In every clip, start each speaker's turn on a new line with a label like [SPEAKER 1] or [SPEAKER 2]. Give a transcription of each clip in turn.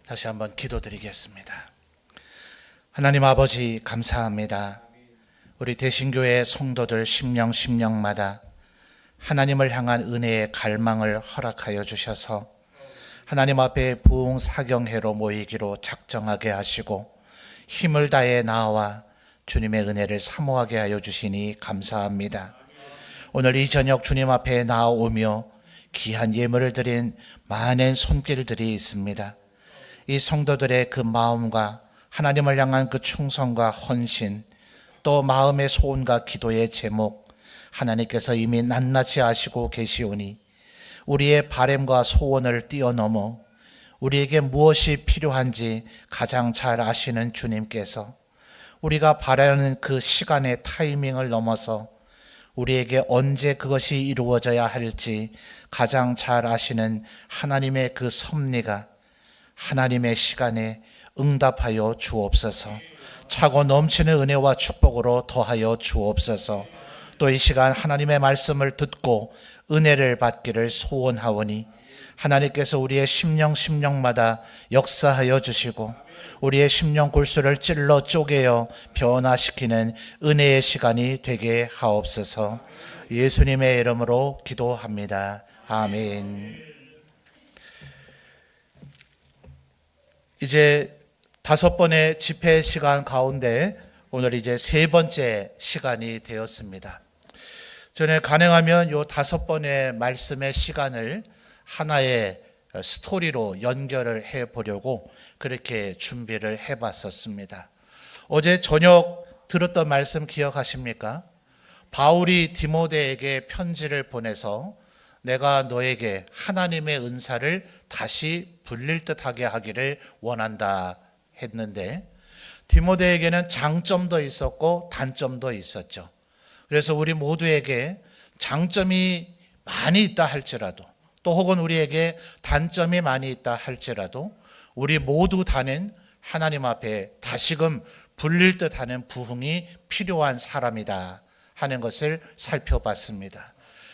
[SPEAKER 1] 다시 한번 기도드리겠습니다. 하나님 아버지 감사합니다. 우리 대신교회 성도들 심령마다 하나님을 향한 은혜의 갈망을 허락하여 주셔서 하나님 앞에 부흥사경회로 모이기로 작정하게 하시고 힘을 다해 나아와 주님의 은혜를 사모하게 하여 주시니 감사합니다. 오늘 이 저녁 주님 앞에 나아오며 귀한 예물을 드린 많은 손길들이 있습니다. 이 성도들의 그 마음과 하나님을 향한 그 충성과 헌신, 또 마음의 소원과 기도의 제목, 하나님께서 이미 낱낱이 아시고 계시오니 우리의 바램과 소원을 뛰어넘어 우리에게 무엇이 필요한지 가장 잘 아시는 주님께서 우리가 바라는 그 시간의 타이밍을 넘어서 우리에게 언제 그것이 이루어져야 할지 가장 잘 아시는 하나님의 그 섭리가 하나님의 시간에 응답하여 주옵소서. 차고 넘치는 은혜와 축복으로 더하여 주옵소서. 또 이 시간 하나님의 말씀을 듣고 은혜를 받기를 소원하오니 하나님께서 우리의 심령마다 역사하여 주시고 우리의 심령 골수를 찔러 쪼개어 변화시키는 은혜의 시간이 되게 하옵소서. 예수님의 이름으로 기도합니다. 아멘. 이제 5번의 집회 시간 가운데 오늘 이제 3번째 시간이 되었습니다. 저는 가능하면 요 5번의 말씀의 시간을 하나의 스토리로 연결을 해 보려고 그렇게 준비를 해 봤었습니다. 어제 저녁 들었던 말씀 기억하십니까? 바울이 디모데에게 편지를 보내서 내가 너에게 하나님의 은사를 다시 불릴 듯하게 하기를 원한다 했는데 디모데에게는 장점도 있었고 단점도 있었죠. 그래서 우리 모두에게 장점이 많이 있다 할지라도 또 혹은 우리에게 단점이 많이 있다 할지라도 우리 모두 다는 하나님 앞에 다시금 불릴 듯하는 부흥이 필요한 사람이다 하는 것을 살펴봤습니다.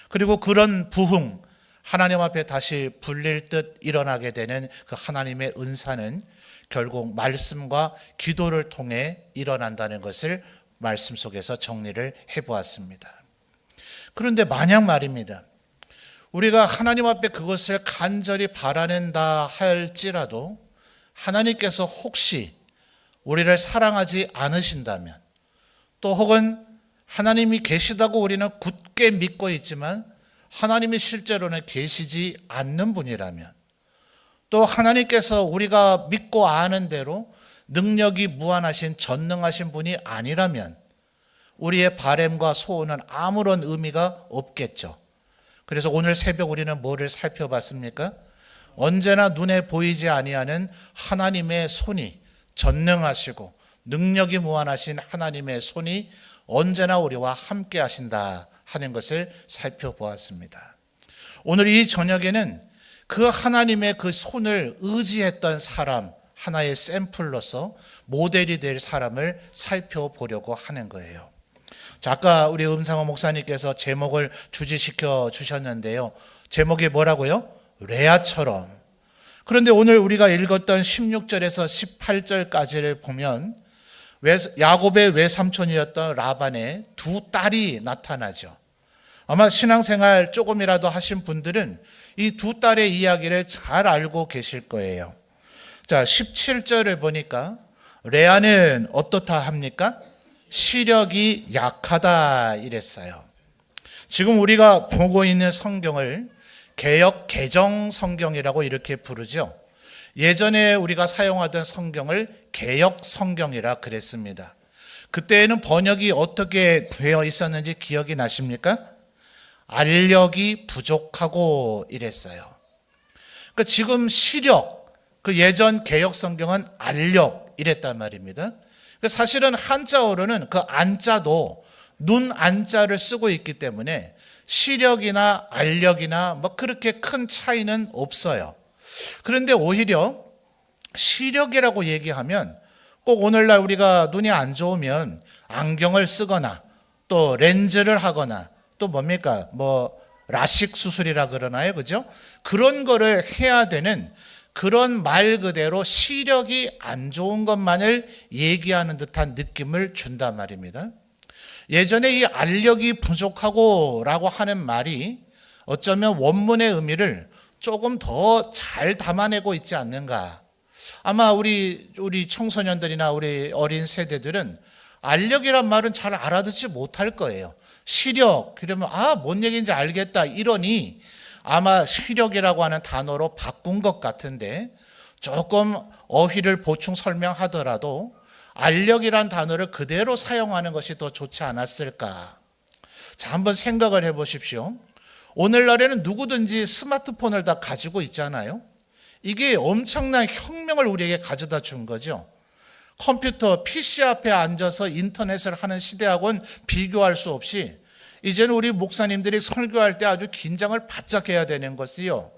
[SPEAKER 1] 그리고 그런 부흥, 하나님 앞에 다시 불릴 듯 일어나게 되는 그 하나님의 은사는 결국 말씀과 기도를 통해 일어난다는 것을 말씀 속에서 정리를 해보았습니다. 그런데 만약 말입니다, 우리가 하나님 앞에 그것을 간절히 바라는다 할지라도 하나님께서 혹시 우리를 사랑하지 않으신다면 또 혹은 하나님이 계시다고 우리는 굳게 믿고 있지만 하나님이 실제로는 계시지 않는 분이라면 또 하나님께서 우리가 믿고 아는 대로 능력이 무한하신 전능하신 분이 아니라면 우리의 바램과 소원은 아무런 의미가 없겠죠. 그래서 오늘 새벽 우리는 뭐를 살펴봤습니까? 언제나 눈에 보이지 아니하는 하나님의 손이 전능하시고 능력이 무한하신 하나님의 손이 언제나 우리와 함께 하신다 하는 것을 살펴보았습니다. 오늘 이 저녁에는 그 하나님의 그 손을 의지했던 사람 하나의 샘플로서 모델이 될 사람을 살펴보려고 하는 거예요. 자, 아까 우리 음상호 목사님께서 제목을 주지시켜 주셨는데요. 제목이 뭐라고요? 레아처럼. 그런데 오늘 우리가 읽었던 16절에서 18절까지를 보면 야곱의 외삼촌이었던 라반의 2 딸이 나타나죠. 아마 신앙생활 조금이라도 하신 분들은 이 2 딸의 이야기를 잘 알고 계실 거예요. 자, 17절을 보니까 레아는 어떻다 합니까? 시력이 약하다 이랬어요. 지금 우리가 보고 있는 성경을 개역 개정 성경이라고 이렇게 부르죠. 예전에 우리가 사용하던 성경을 개역 성경이라 그랬습니다. 그때에는 번역이 어떻게 되어 있었는지 기억이 나십니까? 알력이 부족하고 이랬어요. 그러니까 지금 시력, 그 예전 개역 성경은 알력 이랬단 말입니다. 사실은 한자어로는 그 안자도 눈 안자를 쓰고 있기 때문에 시력이나 알력이나 뭐 그렇게 큰 차이는 없어요. 그런데 오히려 시력이라고 얘기하면 꼭 오늘날 우리가 눈이 안 좋으면 안경을 쓰거나 또 렌즈를 하거나 또 뭡니까? 라식 수술이라 그러나요? 그죠? 그런 거를 해야 되는 그런 말 그대로 시력이 안 좋은 것만을 얘기하는 듯한 느낌을 준단 말입니다. 예전에 이 알력이 부족하고 라고 하는 말이 어쩌면 원문의 의미를 조금 더 잘 담아내고 있지 않는가. 아마 우리 청소년들이나 우리 어린 세대들은 알력이란 말은 잘 알아듣지 못할 거예요. 시력, 그러면 뭔 얘기인지 알겠다 이러니 아마 시력이라고 하는 단어로 바꾼 것 같은데, 조금 어휘를 보충 설명하더라도 알력이란 단어를 그대로 사용하는 것이 더 좋지 않았을까. 자, 한번 생각을 해보십시오. 오늘날에는 누구든지 스마트폰을 다 가지고 있잖아요. 이게 엄청난 혁명을 우리에게 가져다 준 거죠. 컴퓨터, PC 앞에 앉아서 인터넷을 하는 시대하고는 비교할 수 없이 이제는 우리 목사님들이 설교할 때 아주 긴장을 바짝 해야 되는 것이요.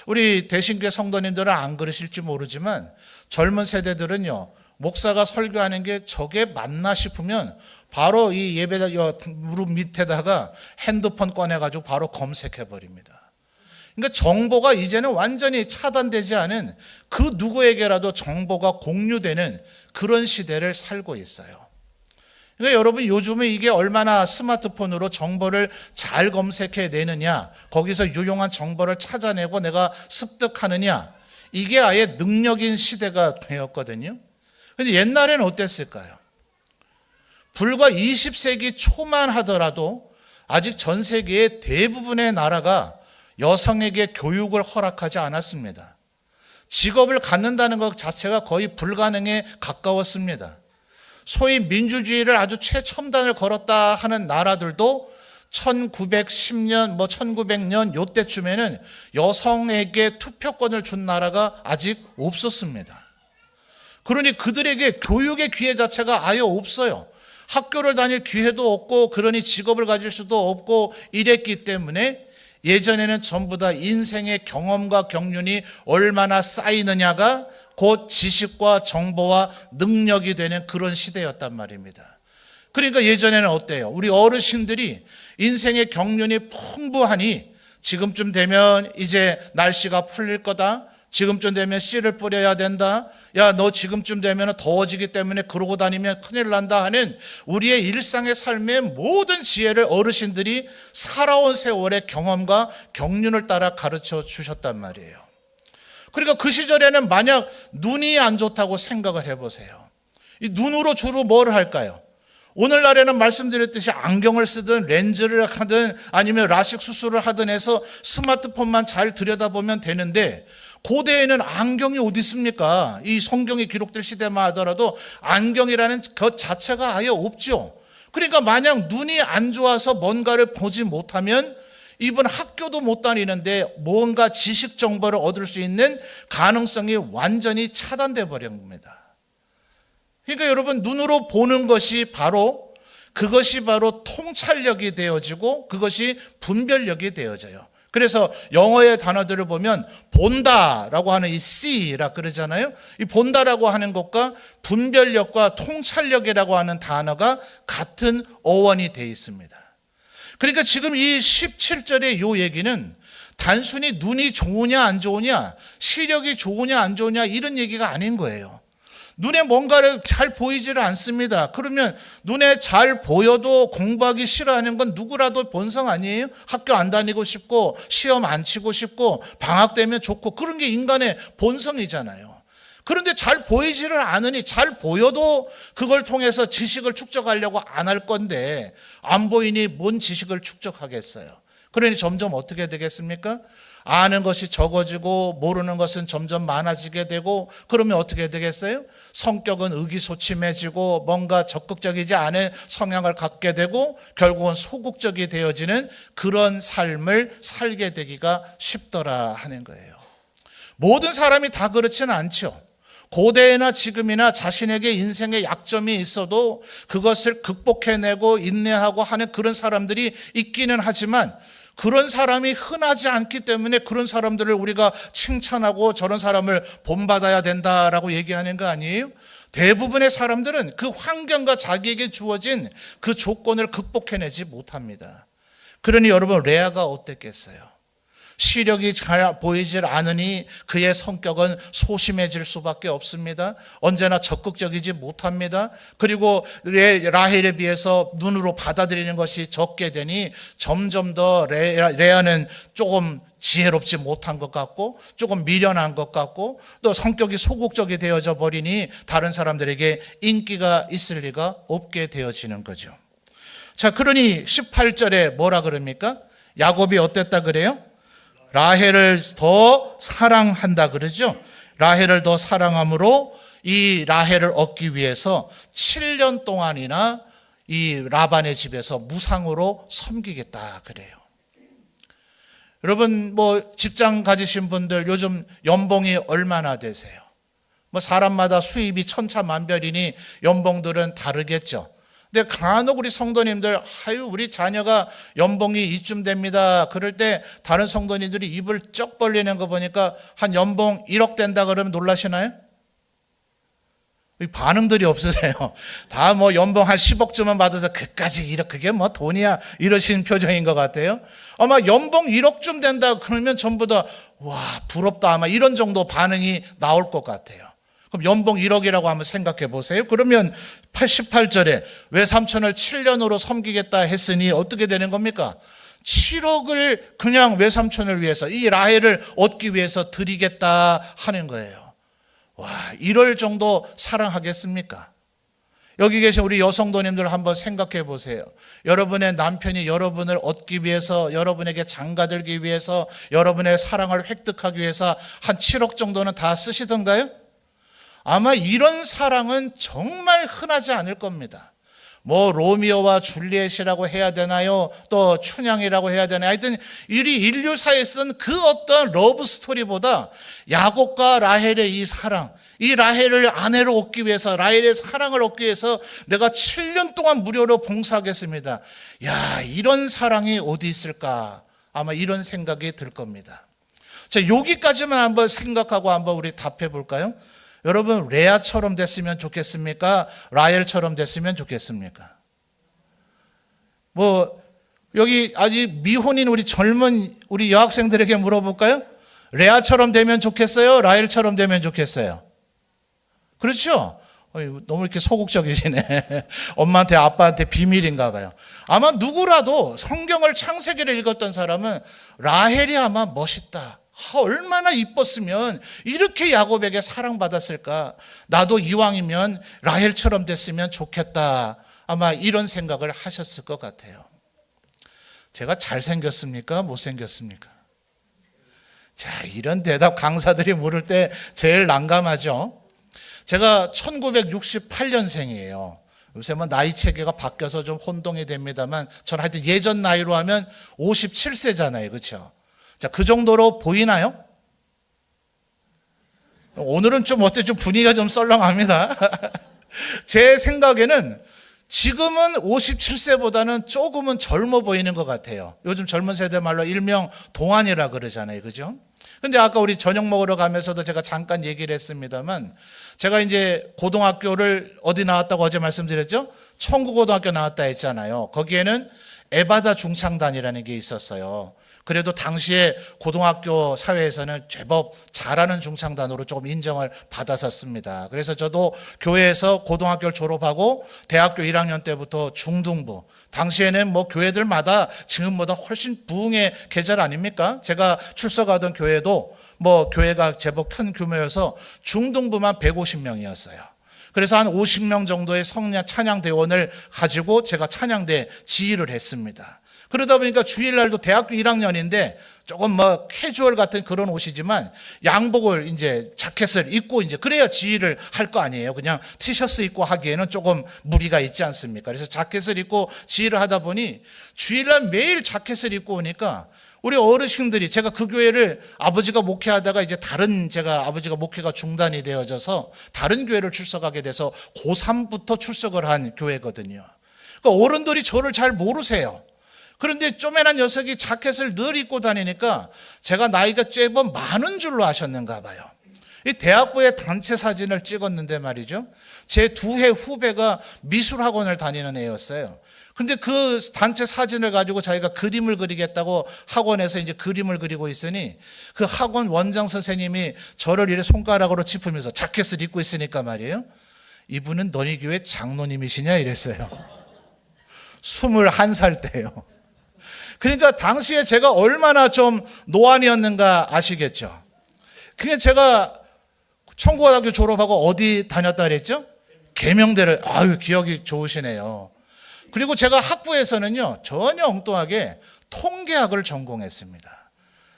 [SPEAKER 1] 우리 대신교회 성도님들은 안 그러실지 모르지만 젊은 세대들은요, 목사가 설교하는 게 저게 맞나 싶으면 바로 이 예배자 무릎 밑에다가 핸드폰 꺼내가지고 바로 검색해 버립니다. 그러니까 정보가 이제는 완전히 차단되지 않은 그 누구에게라도 정보가 공유되는 그런 시대를 살고 있어요. 그러니까 여러분, 요즘에 이게 얼마나 스마트폰으로 정보를 잘 검색해 내느냐, 거기서 유용한 정보를 찾아내고 내가 습득하느냐, 이게 아예 능력인 시대가 되었거든요. 근데 옛날에는 어땠을까요? 불과 20세기 초만 하더라도 아직 전 세계의 대부분의 나라가 여성에게 교육을 허락하지 않았습니다. 직업을 갖는다는 것 자체가 거의 불가능에 가까웠습니다. 소위 민주주의를 아주 최첨단을 걸었다 하는 나라들도 1910년, 1900년 요때쯤에는 여성에게 투표권을 준 나라가 아직 없었습니다. 그러니 그들에게 교육의 기회 자체가 아예 없어요. 학교를 다닐 기회도 없고, 그러니 직업을 가질 수도 없고 이랬기 때문에 예전에는 전부 다 인생의 경험과 경륜이 얼마나 쌓이느냐가 곧 지식과 정보와 능력이 되는 그런 시대였단 말입니다. 그러니까 예전에는 어때요? 우리 어르신들이 인생의 경륜이 풍부하니 지금쯤 되면 이제 날씨가 풀릴 거다. 지금쯤 되면 씨를 뿌려야 된다. 야, 너 지금쯤 되면 더워지기 때문에 그러고 다니면 큰일 난다 하는 우리의 일상의 삶의 모든 지혜를 어르신들이 살아온 세월의 경험과 경륜을 따라 가르쳐 주셨단 말이에요. 그러니까 그 시절에는 만약 눈이 안 좋다고 생각을 해보세요. 이 눈으로 주로 뭘 할까요? 오늘날에는 말씀드렸듯이 안경을 쓰든 렌즈를 하든 아니면 라식 수술을 하든 해서 스마트폰만 잘 들여다보면 되는데, 고대에는 안경이 어디 있습니까? 이 성경이 기록될 시대만 하더라도 안경이라는 것 자체가 아예 없죠. 그러니까 만약 눈이 안 좋아서 뭔가를 보지 못하면 이분 학교도 못 다니는데 뭔가 지식 정보를 얻을 수 있는 가능성이 완전히 차단돼 버린 겁니다. 그러니까 여러분, 눈으로 보는 것이 바로 그것이 바로 통찰력이 되어지고 그것이 분별력이 되어져요. 그래서 영어의 단어들을 보면 본다라고 하는 이 see라 그러잖아요. 이 본다라고 하는 것과 분별력과 통찰력이라고 하는 단어가 같은 어원이 되어 있습니다. 그러니까 지금 이 17절의 이 얘기는 단순히 눈이 좋으냐 안 좋으냐, 시력이 좋으냐 안 좋으냐 이런 얘기가 아닌 거예요. 눈에 뭔가를 잘 보이지를 않습니다. 그러면 눈에 잘 보여도 공부하기 싫어하는 건 누구라도 본성 아니에요? 학교 안 다니고 싶고 시험 안 치고 싶고 방학 되면 좋고 그런 게 인간의 본성이잖아요. 그런데 잘 보이지를 않으니 잘 보여도 그걸 통해서 지식을 축적하려고 안 할 건데 안 보이니 뭔 지식을 축적하겠어요. 그러니 점점 어떻게 되겠습니까? 아는 것이 적어지고 모르는 것은 점점 많아지게 되고, 그러면 어떻게 되겠어요? 성격은 의기소침해지고 뭔가 적극적이지 않은 성향을 갖게 되고 결국은 소극적이 되어지는 그런 삶을 살게 되기가 쉽더라 하는 거예요. 모든 사람이 다 그렇지는 않죠. 고대나 지금이나 자신에게 인생의 약점이 있어도 그것을 극복해내고 인내하고 하는 그런 사람들이 있기는 하지만, 그런 사람이 흔하지 않기 때문에 그런 사람들을 우리가 칭찬하고 저런 사람을 본받아야 된다라고 얘기하는 거 아니에요? 대부분의 사람들은 그 환경과 자기에게 주어진 그 조건을 극복해내지 못합니다. 그러니 여러분, 레아가 어땠겠어요? 시력이 잘 보이질 않으니 그의 성격은 소심해질 수밖에 없습니다. 언제나 적극적이지 못합니다. 그리고 라헬에 비해서 눈으로 받아들이는 것이 적게 되니 점점 더 레아는 조금 지혜롭지 못한 것 같고 조금 미련한 것 같고 또 성격이 소극적이 되어져 버리니 다른 사람들에게 인기가 있을 리가 없게 되어지는 거죠. 자, 그러니 18절에 뭐라 그럽니까? 야곱이 어땠다 그래요? 라헬을 더 사랑한다 그러죠. 라헬을 더 사랑함으로 이 라헬을 얻기 위해서 7년 동안이나 이 라반의 집에서 무상으로 섬기겠다 그래요. 여러분 뭐 직장 가지신 분들 요즘 연봉이 얼마나 되세요? 뭐 사람마다 수입이 천차만별이니 연봉들은 다르겠죠. 근데 간혹 우리 성도님들 우리 자녀가 연봉이 이쯤 됩니다. 그럴 때 다른 성도님들이 입을 쩍 벌리는 거 보니까 한 연봉 1억 된다 그러면 놀라시나요? 반응들이 없으세요. 다 뭐 연봉 한 10억쯤은 받아서 그까지 그게 뭐 돈이야 이러시는 표정인 것 같아요. 아마 연봉 1억쯤 된다 그러면 전부 다 와 부럽다 아마 이런 정도 반응이 나올 것 같아요. 그럼 연봉 1억이라고 한번 생각해 보세요. 그러면 88절에 외삼촌을 7년으로 섬기겠다 했으니 어떻게 되는 겁니까? 7억을 그냥 외삼촌을 위해서 이 라헬을 얻기 위해서 드리겠다 하는 거예요. 와, 이럴 정도 사랑하겠습니까? 여기 계신 우리 여성도님들 한번 생각해 보세요. 여러분의 남편이 여러분을 얻기 위해서, 여러분에게 장가들기 위해서, 여러분의 사랑을 획득하기 위해서 한 7억 정도는 다 쓰시던가요? 아마 이런 사랑은 정말 흔하지 않을 겁니다. 뭐 로미오와 줄리엣이라고 해야 되나요? 또 춘향이라고 해야 되나요? 하여튼 우리 인류사에 쓴 그 어떤 러브 스토리보다 야곱과 라헬의 이 사랑, 이 라헬을 아내로 얻기 위해서, 라헬의 사랑을 얻기 위해서 내가 7년 동안 무료로 봉사하겠습니다. 야, 이런 사랑이 어디 있을까? 아마 이런 생각이 들 겁니다. 자, 여기까지만 한번 생각하고 한번 우리 답해 볼까요? 여러분 레아처럼 됐으면 좋겠습니까? 라헬처럼 됐으면 좋겠습니까? 뭐 여기 아직 미혼인 우리 젊은 우리 여학생들에게 물어볼까요? 레아처럼 되면 좋겠어요? 라헬처럼 되면 좋겠어요? 그렇죠? 너무 이렇게 소극적이시네. 엄마한테 아빠한테 비밀인가 봐요. 아마 누구라도 성경을 창세기를 읽었던 사람은 라헬이 아마 멋있다. 얼마나 이뻤으면 이렇게 야곱에게 사랑받았을까. 나도 이왕이면 라헬처럼 됐으면 좋겠다. 아마 이런 생각을 하셨을 것 같아요. 제가 잘생겼습니까? 못생겼습니까? 자, 이런 대답 강사들이 물을 때 제일 난감하죠. 제가 1968년생이에요. 요새 뭐 나이 체계가 바뀌어서 좀 혼동이 됩니다만 저는 하여튼 예전 나이로 하면 57세잖아요. 그렇죠? 자, 그 정도로 보이나요? 오늘은 좀 분위기가 좀 썰렁합니다. 제 생각에는 지금은 57세보다는 조금은 젊어 보이는 것 같아요. 요즘 젊은 세대 말로 일명 동안이라 그러잖아요. 그죠? 근데 아까 우리 저녁 먹으러 가면서도 제가 잠깐 얘기를 했습니다만 제가 이제 고등학교를 어디 나왔다고 어제 말씀드렸죠? 청구고등학교 나왔다 했잖아요. 거기에는 에바다 중창단이라는 게 있었어요. 그래도 당시에 고등학교 사회에서는 제법 잘하는 중창단으로 조금 인정을 받았었습니다. 그래서 저도 교회에서 고등학교를 졸업하고 대학교 1학년 때부터 중등부, 당시에는 뭐 교회들마다 지금보다 훨씬 부흥의 계절 아닙니까? 제가 출석하던 교회도 뭐 교회가 제법 큰 규모여서 중등부만 150명이었어요. 그래서 한 50명 정도의 찬양대원을 가지고 제가 찬양대 지휘를 했습니다. 그러다 보니까 주일날도 대학교 1학년인데 조금 뭐 캐주얼 같은 그런 옷이지만 양복을 이제 자켓을 입고 이제 그래야 지휘를 할 거 아니에요. 그냥 티셔츠 입고 하기에는 조금 무리가 있지 않습니까? 그래서 자켓을 입고 지휘를 하다 보니 주일날 매일 자켓을 입고 오니까 우리 어르신들이 제가 그 교회를 아버지가 목회하다가 이제 제가 아버지가 목회가 중단이 되어져서 다른 교회를 출석하게 돼서 고3부터 출석을 한 교회거든요. 그러니까 어른들이 저를 잘 모르세요. 그런데 쪼매난 녀석이 자켓을 늘 입고 다니니까 제가 나이가 제법 많은 줄로 아셨는가 봐요. 이 대학부의 단체 사진을 찍었는데 말이죠. 제 두 해 후배가 미술학원을 다니는 애였어요. 근데 그 단체 사진을 가지고 자기가 그림을 그리겠다고 학원에서 이제 그림을 그리고 있으니 그 학원 원장 선생님이 저를 이렇게 손가락으로 짚으면서 자켓을 입고 있으니까 말이에요. 이분은 너희 교회 장로님이시냐 이랬어요. 21살 때요. 그러니까 당시에 제가 얼마나 좀 노안이었는가 아시겠죠. 그냥 제가 청구고등학교 졸업하고 어디 다녔다 그랬죠? 계명대를. 아유, 기억이 좋으시네요. 그리고 제가 학부에서는요, 전혀 엉뚱하게 통계학을 전공했습니다.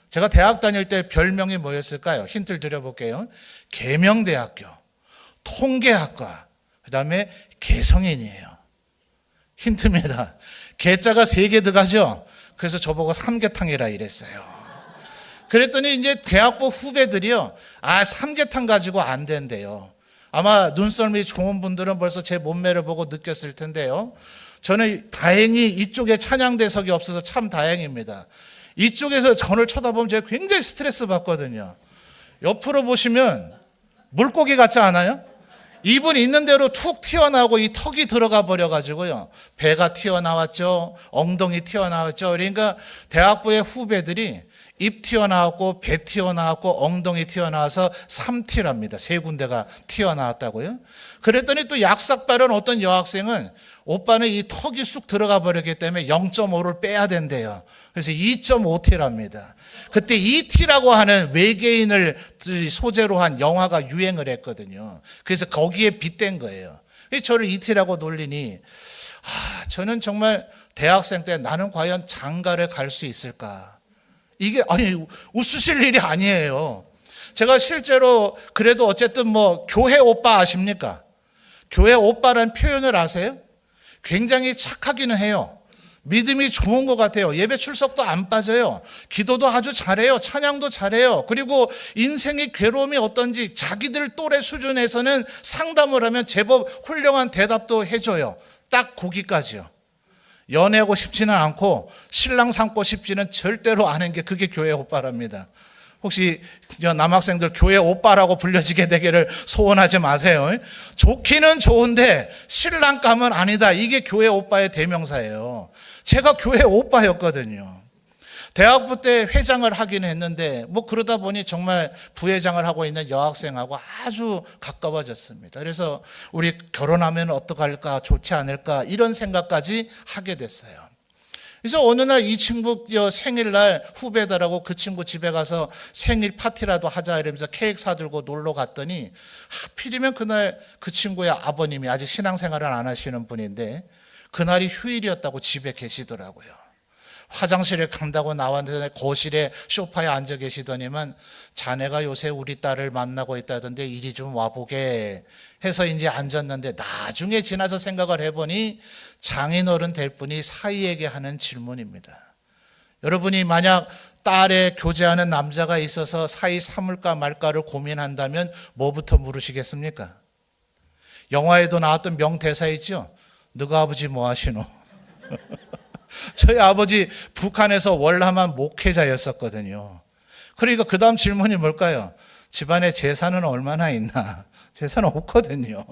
[SPEAKER 1] 제가 대학 다닐 때 별명이 뭐였을까요? 힌트를 드려볼게요. 계명대학교, 통계학과, 그 다음에 개성인이에요. 힌트입니다. 개자가 3개 들어가죠? 그래서 저보고 삼계탕이라 이랬어요. 그랬더니 이제 대학부 후배들이요, 삼계탕 가지고 안 된대요. 아마 눈썰미 좋은 분들은 벌써 제 몸매를 보고 느꼈을 텐데요. 저는 다행히 이쪽에 찬양대석이 없어서 참 다행입니다. 이쪽에서 저를 쳐다보면 제가 굉장히 스트레스 받거든요. 옆으로 보시면 물고기 같지 않아요? 입은 있는 대로 툭 튀어나오고 이 턱이 들어가 버려가지고요. 배가 튀어나왔죠. 엉덩이 튀어나왔죠. 그러니까 대학부의 후배들이 입 튀어나왔고 배 튀어나왔고 엉덩이 튀어나와서 3T랍니다. 3군데가 튀어나왔다고요. 그랬더니 또 약삭빠른 어떤 여학생은 오빠는 이 턱이 쑥 들어가 버렸기 때문에 0.5를 빼야 된대요. 그래서 2.5T랍니다. 그때 2T라고 하는 외계인을 소재로 한 영화가 유행을 했거든요. 그래서 거기에 빗댄 거예요. 저를 2T라고 놀리니 저는 정말 대학생 때 나는 과연 장가를 갈 수 있을까? 이게 웃으실 일이 아니에요. 제가 실제로 그래도 어쨌든 교회 오빠 아십니까? 교회 오빠라는 표현을 아세요? 굉장히 착하기는 해요. 믿음이 좋은 것 같아요. 예배 출석도 안 빠져요. 기도도 아주 잘해요. 찬양도 잘해요. 그리고 인생의 괴로움이 어떤지 자기들 또래 수준에서는 상담을 하면 제법 훌륭한 대답도 해줘요. 딱 거기까지요. 연애하고 싶지는 않고 신랑 삼고 싶지는 절대로 않은 게 그게 교회 오빠랍니다. 혹시 남학생들 교회 오빠라고 불려지게 되기를 소원하지 마세요. 좋기는 좋은데 신랑감은 아니다. 이게 교회 오빠의 대명사예요. 제가 교회 오빠였거든요. 대학부 때 회장을 하긴 했는데 그러다 보니 정말 부회장을 하고 있는 여학생하고 아주 가까워졌습니다. 그래서 우리 결혼하면 어떡할까, 좋지 않을까 이런 생각까지 하게 됐어요. 그래서 어느 날 이 친구 생일날 후배들하고 그 친구 집에 가서 생일 파티라도 하자 이러면서 케이크 사들고 놀러 갔더니 하필이면 그날 그 친구의 아버님이 아직 신앙생활을 안 하시는 분인데 그날이 휴일이었다고 집에 계시더라고요. 화장실에 간다고 나왔는데 거실에 소파에 앉아 계시더니만 자네가 요새 우리 딸을 만나고 있다던데 이리 좀 와보게 해서 이제 앉았는데 나중에 지나서 생각을 해보니 장인어른 될 분이 사위에게 하는 질문입니다. 여러분이 만약 딸에 교제하는 남자가 있어서 사위 삼을까 말까를 고민한다면 뭐부터 물으시겠습니까? 영화에도 나왔던 명대사 있죠? 너가 아버지 뭐 하시노? 저희 아버지 북한에서 월남한 목회자였었거든요. 그러니까 그 다음 질문이 뭘까요? 집안에 재산은 얼마나 있나? 재산 없거든요.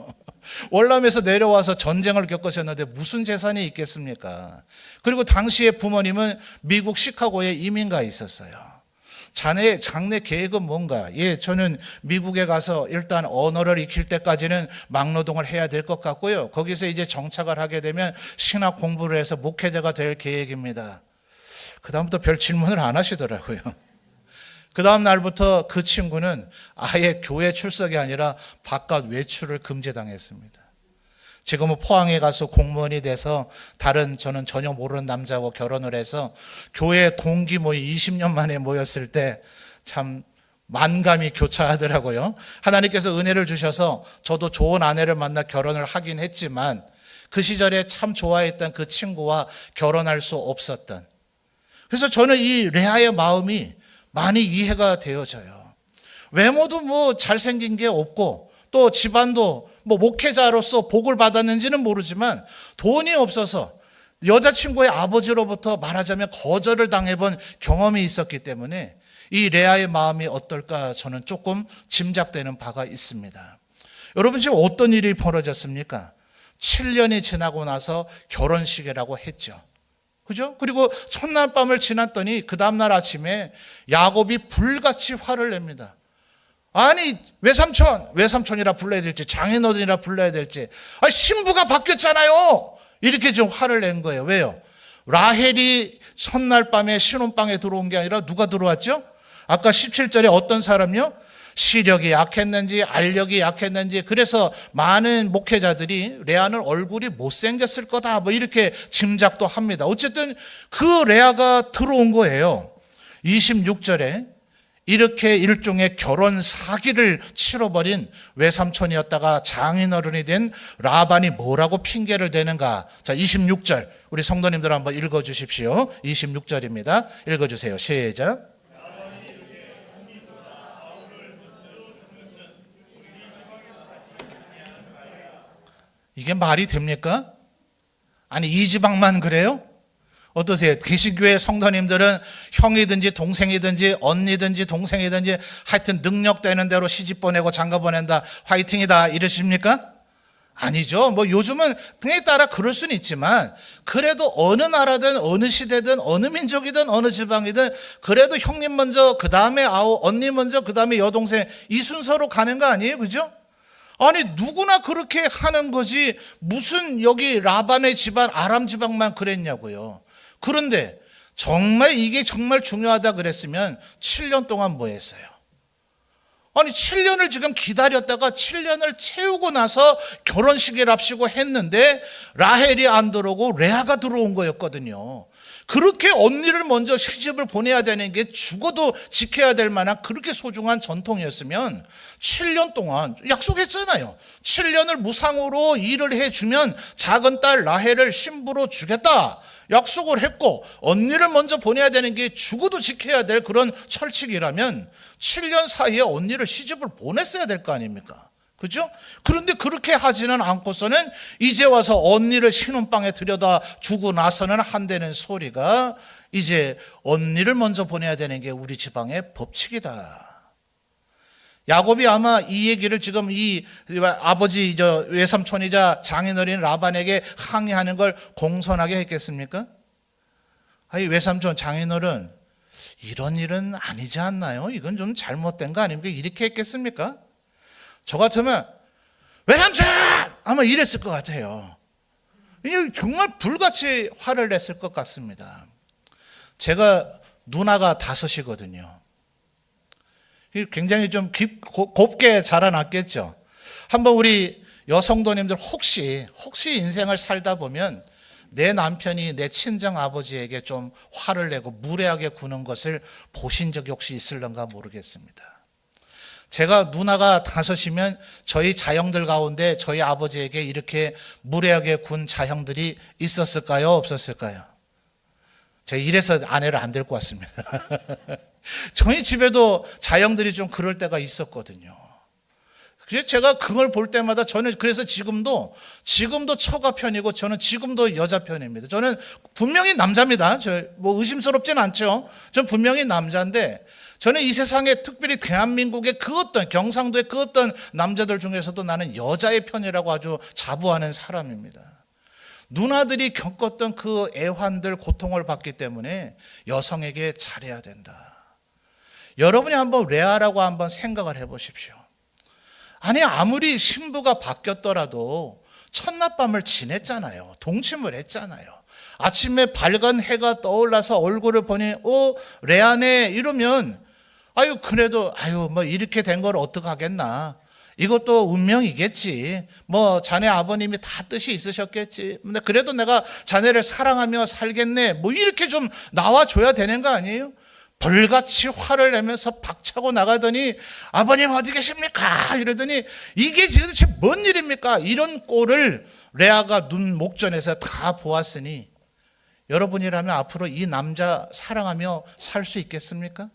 [SPEAKER 1] 월남에서 내려와서 전쟁을 겪으셨는데 무슨 재산이 있겠습니까? 그리고 당시에 부모님은 미국 시카고에 이민가 있었어요. 자네의 장래 계획은 뭔가? 저는 미국에 가서 일단 언어를 익힐 때까지는 막노동을 해야 될 것 같고요. 거기서 이제 정착을 하게 되면 신학 공부를 해서 목회자가 될 계획입니다. 그 다음부터 별 질문을 안 하시더라고요. 그 다음 날부터 그 친구는 아예 교회 출석이 아니라 바깥 외출을 금지당했습니다. 지금은 포항에 가서 공무원이 돼서 저는 전혀 모르는 남자하고 결혼을 해서 교회 동기 모임 20년 만에 모였을 때 참 만감이 교차하더라고요. 하나님께서 은혜를 주셔서 저도 좋은 아내를 만나 결혼을 하긴 했지만 그 시절에 참 좋아했던 그 친구와 결혼할 수 없었던, 그래서 저는 이 레아의 마음이 많이 이해가 되어져요. 외모도 잘생긴 게 없고 또 집안도 목회자로서 복을 받았는지는 모르지만 돈이 없어서 여자친구의 아버지로부터 말하자면 거절을 당해본 경험이 있었기 때문에 이 레아의 마음이 어떨까 저는 조금 짐작되는 바가 있습니다. 여러분 지금 어떤 일이 벌어졌습니까? 7년이 지나고 나서 결혼식이라고 했죠. 그죠? 그리고 첫날 밤을 지났더니 그 다음날 아침에 야곱이 불같이 화를 냅니다. 아니 외삼촌이라 불러야 될지 장인어른이라 불러야 될지 신부가 바뀌었잖아요. 이렇게 좀 화를 낸 거예요. 왜요? 라헬이 첫날 밤에 신혼방에 들어온 게 아니라 누가 들어왔죠? 아까 17절에 어떤 사람요? 시력이 약했는지 알력이 약했는지 그래서 많은 목회자들이 레아는 얼굴이 못생겼을 거다 뭐 이렇게 짐작도 합니다. 어쨌든 그 레아가 들어온 거예요. 26절에 이렇게 일종의 결혼 사기를 치러버린 외삼촌이었다가 장인어른이 된 라반이 뭐라고 핑계를 대는가. 자, 26절 우리 성도님들 한번 읽어주십시오. 26절입니다. 읽어주세요. 시작. 이게 말이 됩니까? 아니 이 지방만 그래요? 어떠세요? 개신교회 성도님들은 형이든지 동생이든지 언니든지 동생이든지 하여튼 능력되는 대로 시집 보내고 장가 보낸다 화이팅이다 이러십니까? 아니죠. 뭐 요즘은 등에 따라 그럴 수는 있지만 그래도 어느 나라든 어느 시대든 어느 민족이든 어느 지방이든 그래도 형님 먼저 그 다음에 언니 먼저 그 다음에 여동생 이 순서로 가는 거 아니에요? 그죠? 아니 누구나 그렇게 하는 거지 무슨 여기 라반의 집안 아람 지방만 그랬냐고요. 그런데 정말 이게 정말 중요하다 그랬으면 7년 동안 뭐 했어요? 아니 7년을 지금 기다렸다가 7년을 채우고 나서 결혼식을 앞시고 했는데 라헬이 안 들어오고 레아가 들어온 거였거든요. 그렇게 언니를 먼저 시집을 보내야 되는 게 죽어도 지켜야 될 만한 그렇게 소중한 전통이었으면 7년 동안 약속했잖아요. 7년을 무상으로 일을 해주면 작은 딸 라헬을 신부로 주겠다 약속을 했고 언니를 먼저 보내야 되는 게 죽어도 지켜야 될 그런 철칙이라면 7년 사이에 언니를 시집을 보냈어야 될 거 아닙니까? 그죠? 그런데 그렇게 하지는 않고서는 이제 와서 언니를 신혼방에 들여다 주고 나서는 한다는 소리가 이제 언니를 먼저 보내야 되는 게 우리 지방의 법칙이다. 야곱이 아마 이 얘기를 지금 이 아버지 외삼촌이자 장인어린 라반에게 항의하는 걸 공손하게 했겠습니까? 아니 외삼촌 장인어른 이런 일은 아니지 않나요? 이건 좀 잘못된 거 아닙니까? 이렇게 했겠습니까? 저 같으면 외삼촌! 아마 이랬을 것 같아요. 정말 불같이 화를 냈을 것 같습니다. 제가 누나가 5이거든요. 굉장히 좀 곱게 자라났겠죠. 한번 우리 여성도님들 혹시 인생을 살다 보면 내 남편이 내 친정 아버지에게 좀 화를 내고 무례하게 구는 것을 보신 적이 혹시 있을런가 모르겠습니다. 제가 누나가 5이면 저희 자형들 가운데 저희 아버지에게 이렇게 무례하게 군 자형들이 있었을까요? 없었을까요? 제가 이래서 아내를 안 데리고 왔습니다. 저희 집에도 자형들이 좀 그럴 때가 있었거든요. 그래서 제가 그걸 볼 때마다 저는 그래서 지금도 처가 편이고 저는 지금도 여자 편입니다. 저는 분명히 남자입니다. 뭐 의심스럽진 않죠. 저는 분명히 남자인데 저는 이 세상에 특별히 대한민국의 그 어떤 경상도의 그 어떤 남자들 중에서도 나는 여자의 편이라고 아주 자부하는 사람입니다. 누나들이 겪었던 그 애환들 고통을 받기 때문에 여성에게 잘해야 된다. 여러분이 한번 레아라고 한번 생각을 해보십시오. 아니 아무리 신부가 바뀌었더라도 첫낮밤을 지냈잖아요. 동침을 했잖아요. 아침에 밝은 해가 떠올라서 얼굴을 보니 레아네 이러면 그래도 뭐 이렇게 된 걸 어떡하겠나. 이것도 운명이겠지. 뭐 자네 아버님이 다 뜻이 있으셨겠지. 근데 그래도 내가 자네를 사랑하며 살겠네. 뭐 이렇게 좀 나와줘야 되는 거 아니에요? 벌같이 화를 내면서 박차고 나가더니 아버님 어디 계십니까? 이러더니 이게 도대체 뭔 일입니까? 이런 꼴을 레아가 눈 목전에서 다 보았으니 여러분이라면 앞으로 이 남자 사랑하며 살 수 있겠습니까?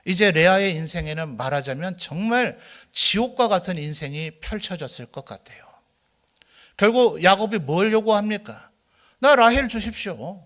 [SPEAKER 1] 이제 레아의 인생에는 말하자면 정말 지옥과 같은 인생이 펼쳐졌을 것 같아요. 결국 야곱이 뭘 요구합니까? 나 라헬 주십시오.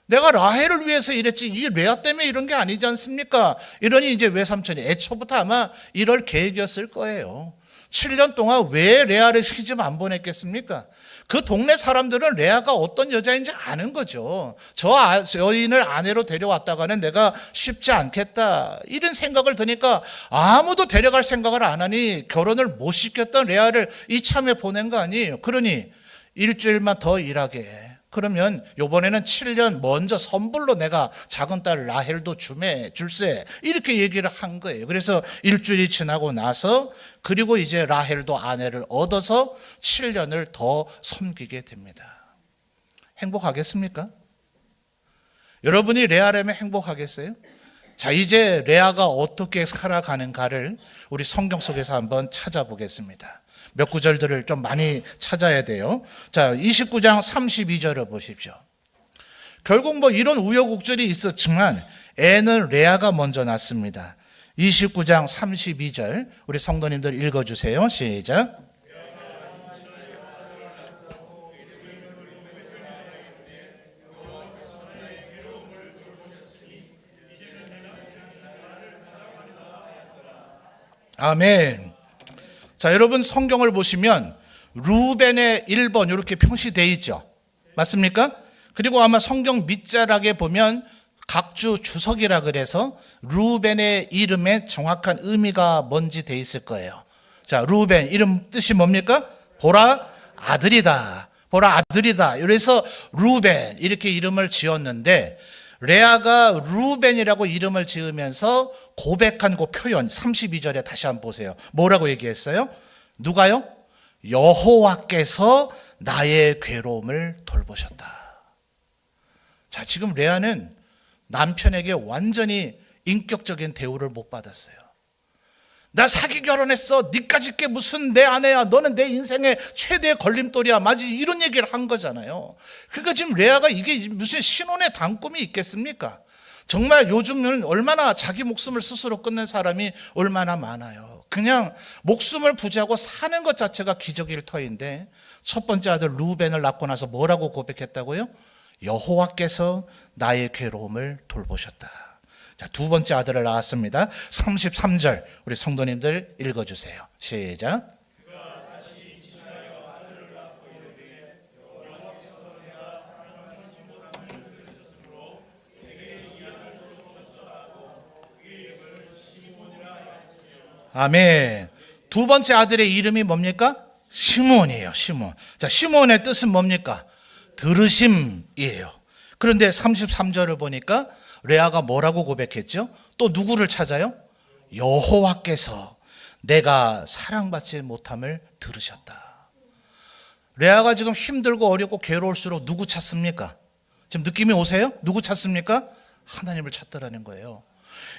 [SPEAKER 1] 내가 라헬을 위해서 이랬지 이 레아 때문에 이런 게 아니지 않습니까? 이러니 이제 외삼촌이 애초부터 아마 이럴 계획이었을 거예요. 7년 동안 왜 레아를 시집 안 보냈겠습니까? 그 동네 사람들은 레아가 어떤 여자인지 아는 거죠. 저 여인을 아내로 데려왔다가는 내가 쉽지 않겠다, 이런 생각을 드니까 아무도 데려갈 생각을 안 하니 결혼을 못 시켰던 레아를 이참에 보낸 거 아니에요. 그러니 일주일만 더 일하게 해. 그러면 요번에는 7년 먼저 선불로 내가 작은 딸 라헬도 줄세, 이렇게 얘기를 한 거예요. 그래서 일주일이 지나고 나서 그리고 이제 라헬도 아내를 얻어서 7년을 더 섬기게 됩니다. 행복하겠습니까? 여러분이 레아라면 행복하겠어요? 자, 이제 레아가 어떻게 살아가는가를 우리 성경 속에서 한번 찾아보겠습니다. 몇 구절들을 좀 많이 찾아야 돼요. 자, 29장 32절을 보십시오. 결국 뭐 이런 우여곡절이 있었지만 애는 레아가 먼저 낳습니다. 29장 32절 우리 성도님들 읽어주세요. 시작. 아멘. 자, 여러분 성경을 보시면 루벤의 1번 이렇게 표시되어 있죠. 맞습니까? 그리고 아마 성경 밑자락에 보면 각주 주석이라 그래서 루벤의 이름의 정확한 의미가 뭔지 돼 있을 거예요. 자, 루벤 이름 뜻이 뭡니까? 보라 아들이다. 보라 아들이다. 그래서 루벤 이렇게 이름을 지었는데 레아가 루벤이라고 이름을 지으면서 고백한 그 표현 32절에 다시 한번 보세요. 뭐라고 얘기했어요? 누가요? 여호와께서 나의 괴로움을 돌보셨다. 자, 지금 레아는 남편에게 완전히 인격적인 대우를 못 받았어요. 나 사기 결혼했어. 니까짓 게 무슨 내 아내야. 너는 내 인생의 최대의 걸림돌이야. 마치 이런 얘기를 한 거잖아요. 그러니까 지금 레아가 이게 무슨 신혼의 단꿈이 있겠습니까? 정말 요즘은 얼마나 자기 목숨을 스스로 끊는 사람이 얼마나 많아요. 그냥 목숨을 부지하고 사는 것 자체가 기적일 터인데 첫 번째 아들 루벤을 낳고 나서 뭐라고 고백했다고요? 여호와께서 나의 괴로움을 돌보셨다. 자, 두 번째 아들을 낳았습니다. 33절 우리 성도님들 읽어주세요. 시작. 아멘. 두 번째 아들의 이름이 뭡니까? 시몬이에요. 시몬. 자, 시몬의 뜻은 뭡니까? 들으심이에요. 그런데 33절을 보니까 레아가 뭐라고 고백했죠? 또 누구를 찾아요? 여호와께서 내가 사랑받지 못함을 들으셨다. 레아가 지금 힘들고 어렵고 괴로울수록 누구 찾습니까? 지금 느낌이 오세요? 누구 찾습니까? 하나님을 찾더라는 거예요.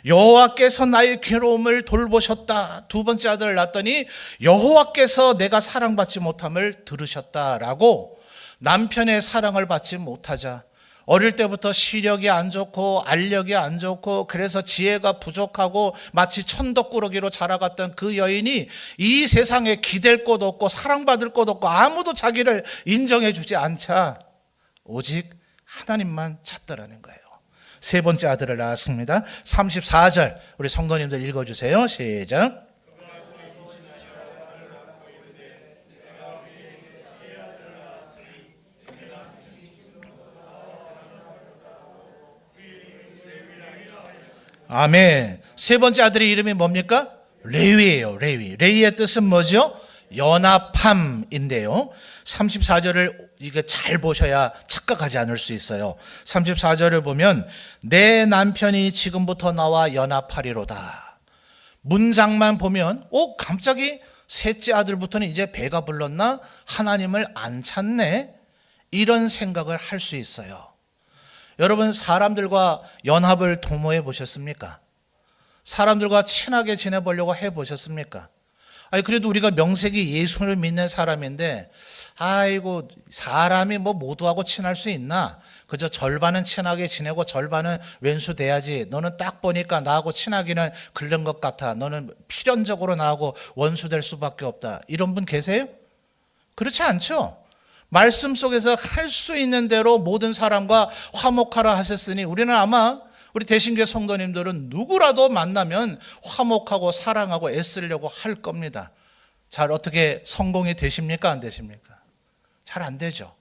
[SPEAKER 1] 여호와께서 나의 괴로움을 돌보셨다. 두 번째 아들을 낳았더니 여호와께서 내가 사랑받지 못함을 들으셨다라고 남편의 사랑을 받지 못하자 어릴 때부터 시력이 안 좋고 알력이 안 좋고 그래서 지혜가 부족하고 마치 천덕꾸러기로 자라갔던 그 여인이 이 세상에 기댈 곳 없고 사랑받을 곳 없고 아무도 자기를 인정해 주지 않자 오직 하나님만 찾더라는 거예요. 세 번째 아들을 낳았습니다. 34절 우리 성도님들 읽어주세요. 시작. 아멘. 세 번째 아들의 이름이 뭡니까? 레위예요. 레위의 뜻은 뭐죠? 연합함인데요. 34절을 이게 잘 보셔야 착각하지 않을 수 있어요. 34절을 보면 내 남편이 지금부터 나와 연합하리로다. 문장만 보면 갑자기 셋째 아들부터는 이제 배가 불렀나? 하나님을 안 찾네? 이런 생각을 할 수 있어요. 여러분 사람들과 연합을 도모해 보셨습니까? 사람들과 친하게 지내보려고 해보셨습니까? 아니 그래도 우리가 명색이 예수를 믿는 사람인데 아이고 사람이 뭐 모두하고 친할 수 있나? 그저 절반은 친하게 지내고 절반은 왼수 돼야지. 너는 딱 보니까 나하고 친하기는 그런 것 같아. 너는 필연적으로 나하고 원수 될 수밖에 없다. 이런 분 계세요? 그렇지 않죠? 말씀 속에서 할 수 있는 대로 모든 사람과 화목하라 하셨으니 우리는 아마 우리 대신교회 성도님들은 누구라도 만나면 화목하고 사랑하고 애쓰려고 할 겁니다. 잘 어떻게 성공이 되십니까? 안 되십니까? 잘 안 되죠.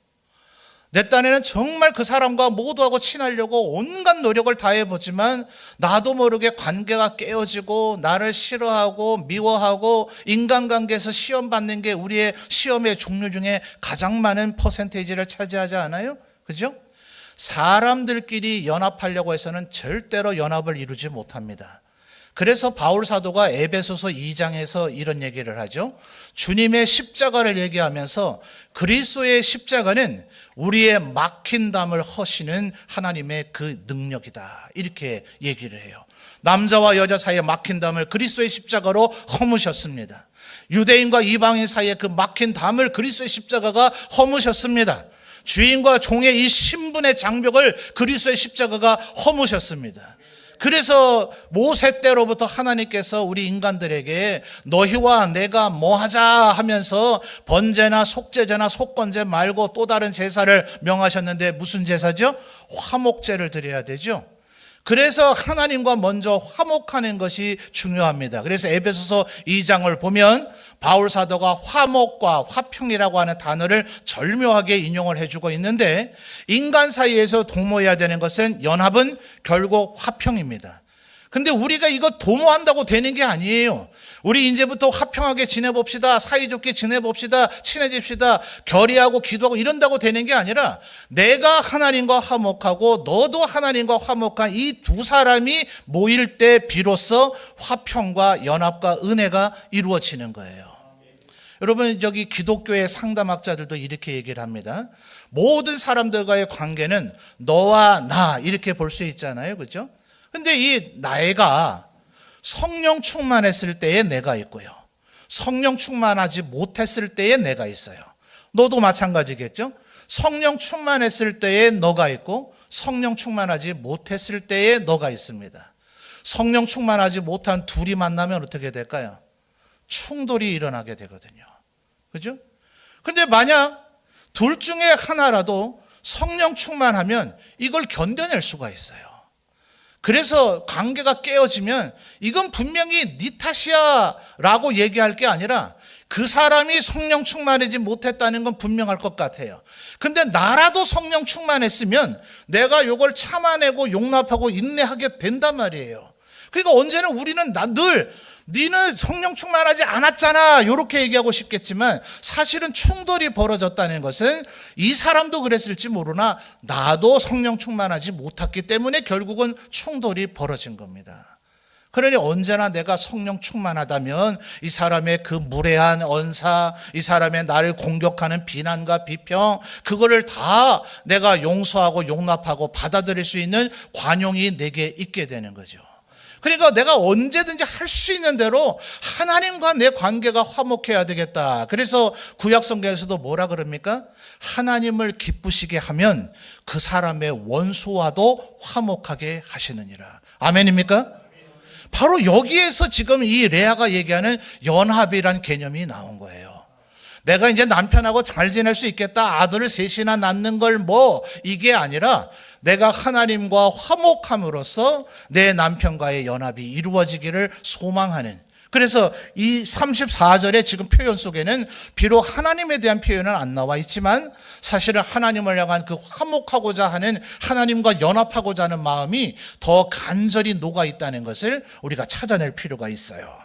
[SPEAKER 1] 내 딴에는 정말 그 사람과 모두하고 친하려고 온갖 노력을 다해보지만 나도 모르게 관계가 깨어지고 나를 싫어하고 미워하고 인간관계에서 시험 받는 게 우리의 시험의 종류 중에 가장 많은 퍼센테이지를 차지하지 않아요? 그죠? 사람들끼리 연합하려고 해서는 절대로 연합을 이루지 못합니다. 그래서 바울 사도가 에베소서 2장에서 이런 얘기를 하죠. 주님의 십자가를 얘기하면서 그리스도의 십자가는 우리의 막힌 담을 허시는 하나님의 그 능력이다. 이렇게 얘기를 해요. 남자와 여자 사이에 막힌 담을 그리스도의 십자가로 허무셨습니다. 유대인과 이방인 사이에 그 막힌 담을 그리스도의 십자가가 허무셨습니다. 주인과 종의 이 신분의 장벽을 그리스도의 십자가가 허무셨습니다. 그래서 모세 때로부터 하나님께서 우리 인간들에게 너희와 내가 뭐 하자 하면서 번제나 속죄제나 속건제 말고 또 다른 제사를 명하셨는데 무슨 제사죠? 화목제를 드려야 되죠. 그래서 하나님과 먼저 화목하는 것이 중요합니다. 그래서 에베소서 2장을 보면 바울 사도가 화목과 화평이라고 하는 단어를 절묘하게 인용을 해주고 있는데 인간 사이에서 도모해야 되는 것은 연합은 결국 화평입니다. 근데 우리가 이거 도모한다고 되는 게 아니에요. 우리 이제부터 화평하게 지내봅시다. 사이좋게 지내봅시다. 친해집시다. 결의하고 기도하고 이런다고 되는 게 아니라 내가 하나님과 화목하고 너도 하나님과 화목한 이 두 사람이 모일 때 비로소 화평과 연합과 은혜가 이루어지는 거예요. 여러분, 저기 기독교의 상담학자들도 이렇게 얘기를 합니다. 모든 사람들과의 관계는 너와 나 이렇게 볼 수 있잖아요. 그렇죠? 근데 이 나이가 성령 충만했을 때의 내가 있고요. 성령 충만하지 못했을 때의 내가 있어요. 너도 마찬가지겠죠? 성령 충만했을 때의 너가 있고 성령 충만하지 못했을 때의 너가 있습니다. 성령 충만하지 못한 둘이 만나면 어떻게 될까요? 충돌이 일어나게 되거든요. 그죠? 근데 만약 둘 중에 하나라도 성령 충만하면 이걸 견뎌낼 수가 있어요. 그래서 관계가 깨어지면 이건 분명히 네 탓이야 라고 얘기할 게 아니라 그 사람이 성령 충만하지 못했다는 건 분명할 것 같아요. 근데 나라도 성령 충만했으면 내가 이걸 참아내고 용납하고 인내하게 된단 말이에요. 그러니까 언제나 우리는 늘 니는 성령 충만하지 않았잖아 이렇게 얘기하고 싶겠지만 사실은 충돌이 벌어졌다는 것은 이 사람도 그랬을지 모르나 나도 성령 충만하지 못했기 때문에 결국은 충돌이 벌어진 겁니다. 그러니 언제나 내가 성령 충만하다면 이 사람의 그 무례한 언사, 이 사람의 나를 공격하는 비난과 비평, 그거를 다 내가 용서하고 용납하고 받아들일 수 있는 관용이 내게 있게 되는 거죠. 그러니까 내가 언제든지 할 수 있는 대로 하나님과 내 관계가 화목해야 되겠다. 그래서 구약 성경에서도 뭐라 그럽니까? 하나님을 기쁘시게 하면 그 사람의 원수와도 화목하게 하시느니라. 아멘입니까? 바로 여기에서 지금 이 레아가 얘기하는 연합이란 개념이 나온 거예요. 내가 이제 남편하고 잘 지낼 수 있겠다. 아들을 셋이나 낳는 걸 이게 아니라 내가 하나님과 화목함으로써 내 남편과의 연합이 이루어지기를 소망하는. 그래서 이 34절의 지금 표현 속에는 비록 하나님에 대한 표현은 안 나와 있지만 사실은 하나님을 향한 그 화목하고자 하는 하나님과 연합하고자 하는 마음이 더 간절히 녹아 있다는 것을 우리가 찾아낼 필요가 있어요.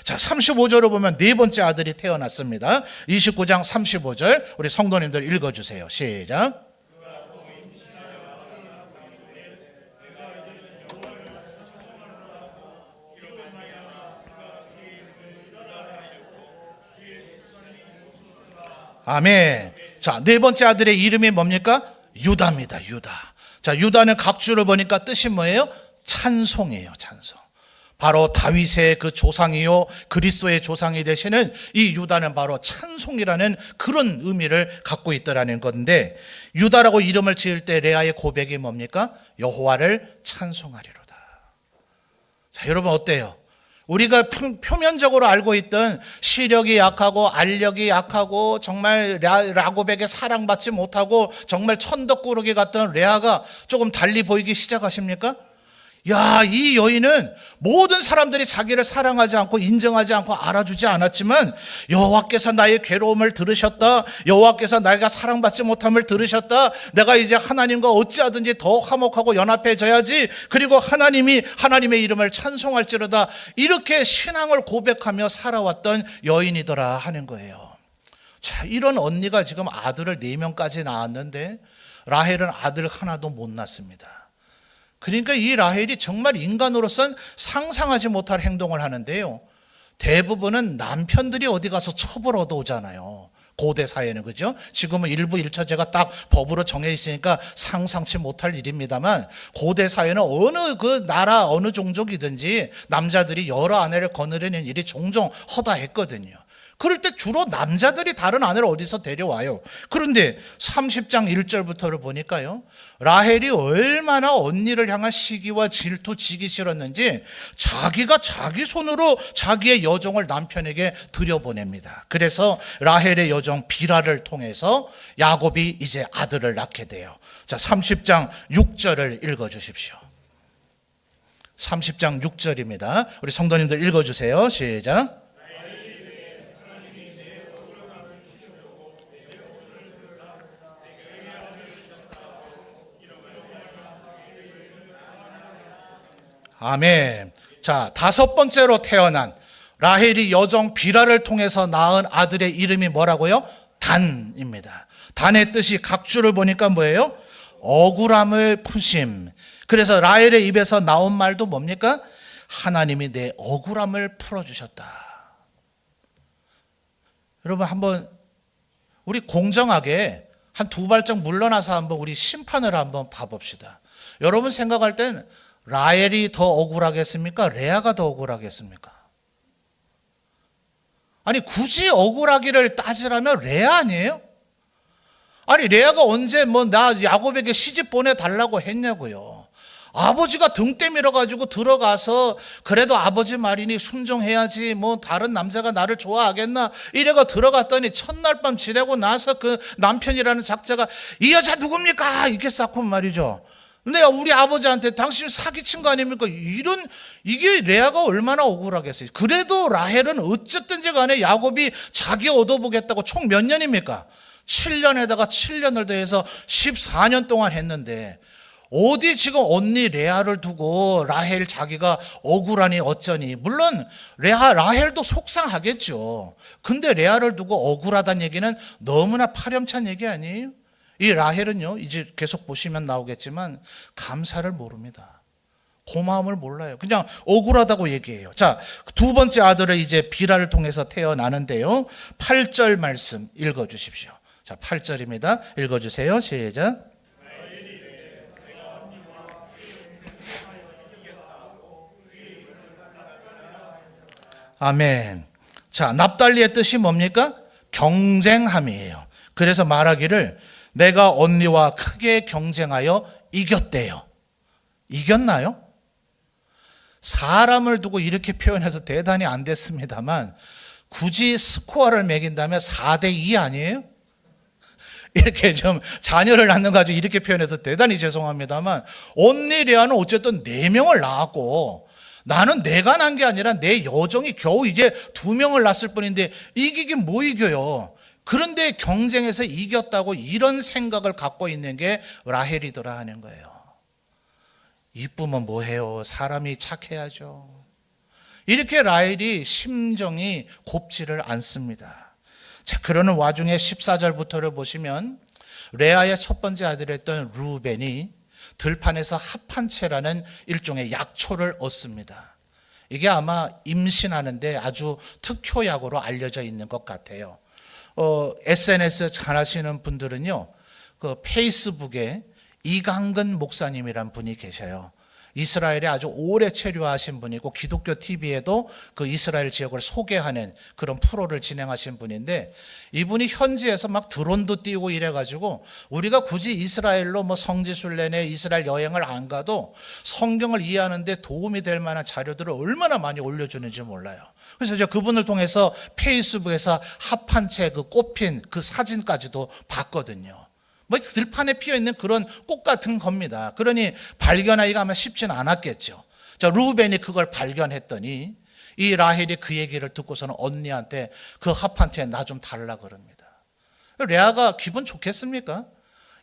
[SPEAKER 1] 자, 35절을 보면 네 번째 아들이 태어났습니다. 29장 35절 우리 성도님들 읽어주세요. 시작. 아멘. 자, 네 번째 아들의 이름이 뭡니까? 유다입니다. 유다. 자, 유다는 각주를 보니까 뜻이 뭐예요? 찬송이에요. 찬송. 바로 다윗의 그 조상이요 그리스도의 조상이 되시는 이 유다는 바로 찬송이라는 그런 의미를 갖고 있더라는 건데, 유다라고 이름을 지을 때 레아의 고백이 뭡니까? 여호와를 찬송하리로다. 자, 여러분 어때요? 우리가 표면적으로 알고 있던 시력이 약하고 알력이 약하고 정말 라고백에 사랑받지 못하고 정말 천덕꾸러기 같던 레아가 조금 달리 보이기 시작하십니까? 야, 이 여인은 모든 사람들이 자기를 사랑하지 않고 인정하지 않고 알아주지 않았지만 여호와께서 나의 괴로움을 들으셨다. 여호와께서 내가 사랑받지 못함을 들으셨다. 내가 이제 하나님과 어찌하든지 더 화목하고 연합해져야지. 그리고 하나님의 이름을 찬송할지로다. 이렇게 신앙을 고백하며 살아왔던 여인이더라 하는 거예요. 자, 이런 언니가 지금 아들을 4명까지 낳았는데 라헬은 아들 하나도 못 낳습니다. 그러니까 이 라헬이 정말 인간으로선 상상하지 못할 행동을 하는데요. 대부분은 남편들이 어디 가서 처벌 얻어오잖아요. 고대 사회는, 그죠? 지금은 일부 일처제가 딱 법으로 정해 있으니까 상상치 못할 일입니다만, 고대 사회는 어느 그 나라 어느 종족이든지 남자들이 여러 아내를 거느리는 일이 종종 허다했거든요. 그럴 때 주로 남자들이 다른 아내를 어디서 데려와요. 그런데 30장 1절부터를 보니까요, 라헬이 얼마나 언니를 향한 시기와 질투, 지기 싫었는지 자기가 자기 손으로 자기의 여종을 남편에게 들여보냅니다. 그래서 라헬의 여종 비라를 통해서 야곱이 이제 아들을 낳게 돼요. 자, 30장 6절을 읽어주십시오. 30장 6절입니다. 우리 성도님들 읽어주세요. 시작. 아멘. 자, 5번째로 태어난 라헬이 여종 비라를 통해서 낳은 아들의 이름이 뭐라고요? 단입니다. 단의 뜻이 각주를 보니까 뭐예요? 억울함을 푸심. 그래서 라헬의 입에서 나온 말도 뭡니까? 하나님이 내 억울함을 풀어주셨다. 여러분, 한번 우리 공정하게 한 2발짝 물러나서 한번 우리 심판을 한번 봐봅시다. 여러분 생각할 땐 라헬이 더 억울하겠습니까? 레아가 더 억울하겠습니까? 아니, 굳이 억울하기를 따지라면 레아 아니에요? 아니, 레아가 언제 나 야곱에게 시집 보내달라고 했냐고요. 아버지가 등 때밀어가지고 들어가서 그래도 아버지 말이니 순종해야지, 다른 남자가 나를 좋아하겠나 이래가 들어갔더니 첫날 밤 지내고 나서 그 남편이라는 작자가 이 여자 누굽니까? 이렇게 쌓고 말이죠. 근데 우리 아버지한테 당신 사기친 거 아닙니까? 이게 레아가 얼마나 억울하겠어요. 그래도 라헬은 어쨌든지 간에 야곱이 자기 얻어보겠다고 총 몇 년입니까? 7년에다가 7년을 더해서 14년 동안 했는데 어디 지금 언니 레아를 두고 라헬 자기가 억울하니 어쩌니. 물론 라헬도 속상하겠죠. 근데 레아를 두고 억울하다는 얘기는 너무나 파렴치한 얘기 아니에요? 이 라헬은요, 이제 계속 보시면 나오겠지만 감사를 모릅니다. 고마움을 몰라요. 그냥 억울하다고 얘기해요. 자, 2번째 아들을 이제 비라를 통해서 태어나는데요. 8절 말씀 읽어주십시오. 자, 8절입니다. 읽어주세요. 시작. 아멘. 자, 납달리의 뜻이 뭡니까? 경쟁함이에요. 그래서 말하기를 내가 언니와 크게 경쟁하여 이겼대요. 이겼나요? 사람을 두고 이렇게 표현해서 대단히 안 됐습니다만 굳이 스코어를 매긴다면 4대2 아니에요? 이렇게 좀 자녀를 낳는 가지고 이렇게 표현해서 대단히 죄송합니다만 언니 레아는 어쨌든 4명을 낳았고 나는 내가 낳은 게 아니라 내 여종이 겨우 이제 2명을 낳았을 뿐인데 이기긴 뭐 이겨요. 그런데 경쟁에서 이겼다고 이런 생각을 갖고 있는 게 라헬이더라 하는 거예요. 이쁘면 뭐해요? 사람이 착해야죠. 이렇게 라헬이 심정이 곱지를 않습니다. 자, 그러는 와중에 14절부터를 보시면 레아의 첫 번째 아들이었던 루벤이 들판에서 합한채라는 일종의 약초를 얻습니다. 이게 아마 임신하는데 아주 특효약으로 알려져 있는 것 같아요. SNS 잘 하시는 분들은요, 그 페이스북에 이강근 목사님이란 분이 계셔요. 이스라엘에 아주 오래 체류하신 분이고 기독교 TV에도 그 이스라엘 지역을 소개하는 그런 프로를 진행하신 분인데 이분이 현지에서 막 드론도 띄우고 이래가지고 우리가 굳이 이스라엘로 성지순례나 이스라엘 여행을 안 가도 성경을 이해하는 데 도움이 될 만한 자료들을 얼마나 많이 올려주는지 몰라요. 그래서 제가 그분을 통해서 페이스북에서 합한 채 그 꽃핀 그 사진까지도 봤거든요. 뭐 들판에 피어 있는 그런 꽃 같은 겁니다. 그러니 발견하기가 아마 쉽지는 않았겠죠. 자, 루벤이 그걸 발견했더니 이 라헬이 그 얘기를 듣고서는 언니한테 그 합 한 채 나 좀 달라 그럽니다. 레아가 기분 좋겠습니까?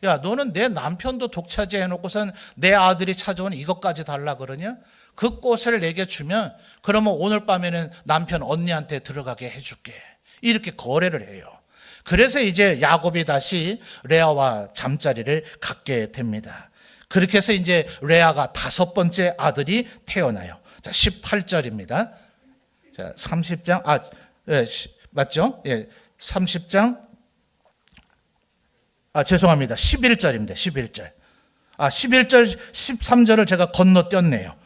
[SPEAKER 1] 야, 너는 내 남편도 독차지해 놓고선 내 아들이 찾아온 이것까지 달라 그러냐? 그 꽃을 내게 주면 그러면 오늘 밤에는 남편 언니한테 들어가게 해줄게. 이렇게 거래를 해요. 그래서 이제 야곱이 다시 레아와 잠자리를 갖게 됩니다. 그렇게 해서 이제 레아가 5번째 아들이 태어나요. 자, 18절입니다. 자, 30장, 맞죠? 예, 30장, 죄송합니다. 11절입니다. 11절. 11절, 13절을 제가 건너뛰었네요.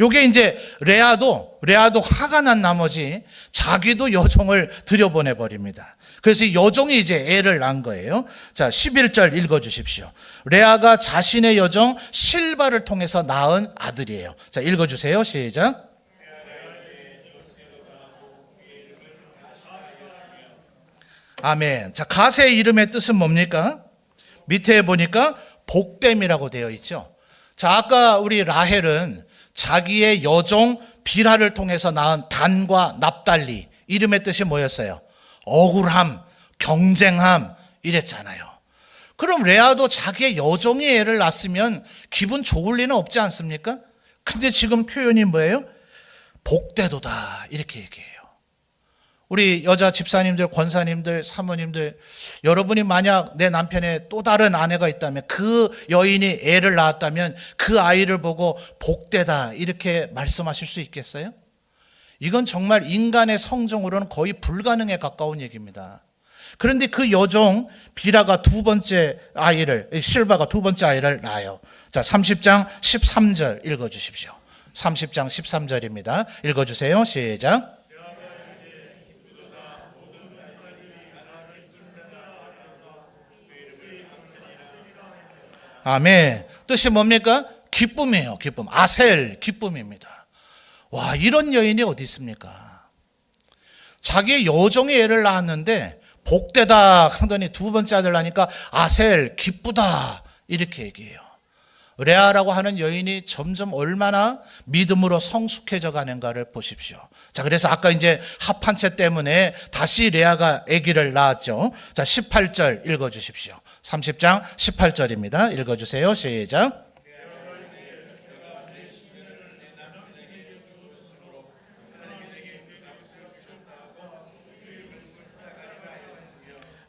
[SPEAKER 1] 요게 이제 레아도 화가 난 나머지 자기도 여종을 들여보내 버립니다. 그래서 이 여종이 이제 애를 낳은 거예요. 자, 11절 읽어주십시오. 레아가 자신의 여종 실바를 통해서 낳은 아들이에요. 자, 읽어주세요. 시작. 아멘. 자, 가세의 이름의 뜻은 뭡니까? 밑에 보니까 복됨이라고 되어 있죠. 자, 아까 우리 라헬은 자기의 여종 비라를 통해서 낳은 단과 납달리, 이름의 뜻이 뭐였어요? 억울함, 경쟁함 이랬잖아요. 그럼 레아도 자기의 여종이 애를 낳았으면 기분 좋을 리는 없지 않습니까? 근데 지금 표현이 뭐예요? 복되도다 이렇게 얘기해요. 우리 여자 집사님들, 권사님들, 사모님들, 여러분이 만약 내 남편의 또 다른 아내가 있다면, 그 여인이 애를 낳았다면 그 아이를 보고 복되다 이렇게 말씀하실 수 있겠어요? 이건 정말 인간의 성정으로는 거의 불가능에 가까운 얘기입니다. 그런데 그 여종 비라가 실바가 2번째 아이를 낳아요. 자, 30장 13절 읽어주십시오. 30장 13절입니다. 읽어주세요. 시작. 아멘. 뜻이 뭡니까? 기쁨이에요. 기쁨. 아셀, 기쁨입니다. 와, 이런 여인이 어디 있습니까? 자기의 여종의 애를 낳았는데 복되다 하더니 2번째 아들 낳으니까 아셀, 기쁘다 이렇게 얘기해요. 레아라고 하는 여인이 점점 얼마나 믿음으로 성숙해져 가는가를 보십시오. 자, 그래서 아까 이제 합 한 채 때문에 다시 레아가 아기를 낳았죠. 자, 18절 읽어주십시오. 30장 18절입니다. 읽어주세요. 시작.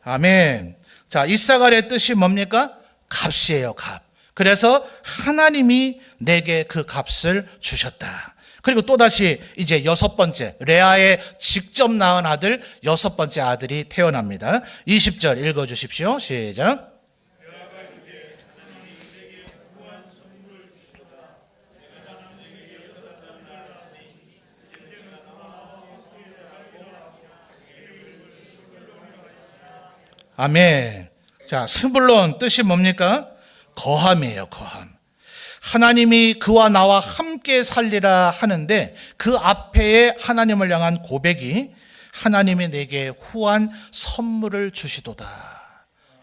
[SPEAKER 1] 아멘. 자, 이사갈의 뜻이 뭡니까? 값이에요, 값. 그래서 하나님이 내게 그 값을 주셨다. 그리고 또다시 이제 6번째, 레아의 직접 낳은 아들 6번째 아들이 태어납니다. 20절 읽어주십시오. 시작. 아멘. 자, 스불론 뜻이 뭡니까? 거함이에요, 거함. 하나님이 그와 나와 함께 살리라 하는데 그 앞에 하나님을 향한 고백이 하나님이 내게 후한 선물을 주시도다.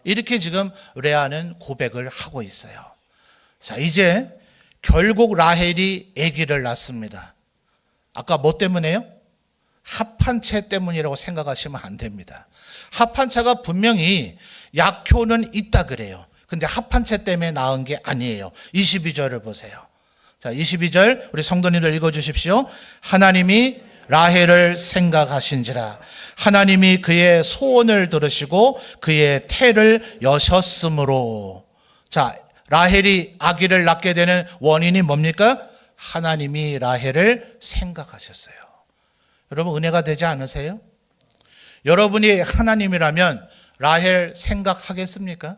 [SPEAKER 1] 이렇게 지금 레아는 고백을 하고 있어요. 자, 이제 결국 라헬이 아기를 낳습니다. 아까 뭐 때문에요? 합한 채 때문이라고 생각하시면 안 됩니다. 합한 채가 분명히 약효는 있다 그래요. 근데 합한 채 때문에 낳은 게 아니에요. 22절을 보세요. 자, 22절 우리 성도님들 읽어주십시오. 하나님이 라헬을 생각하신지라 하나님이 그의 소원을 들으시고 그의 태를 여셨으므로. 자, 라헬이 아기를 낳게 되는 원인이 뭡니까? 하나님이 라헬을 생각하셨어요. 여러분 은혜가 되지 않으세요? 여러분이 하나님이라면 라헬 생각하겠습니까?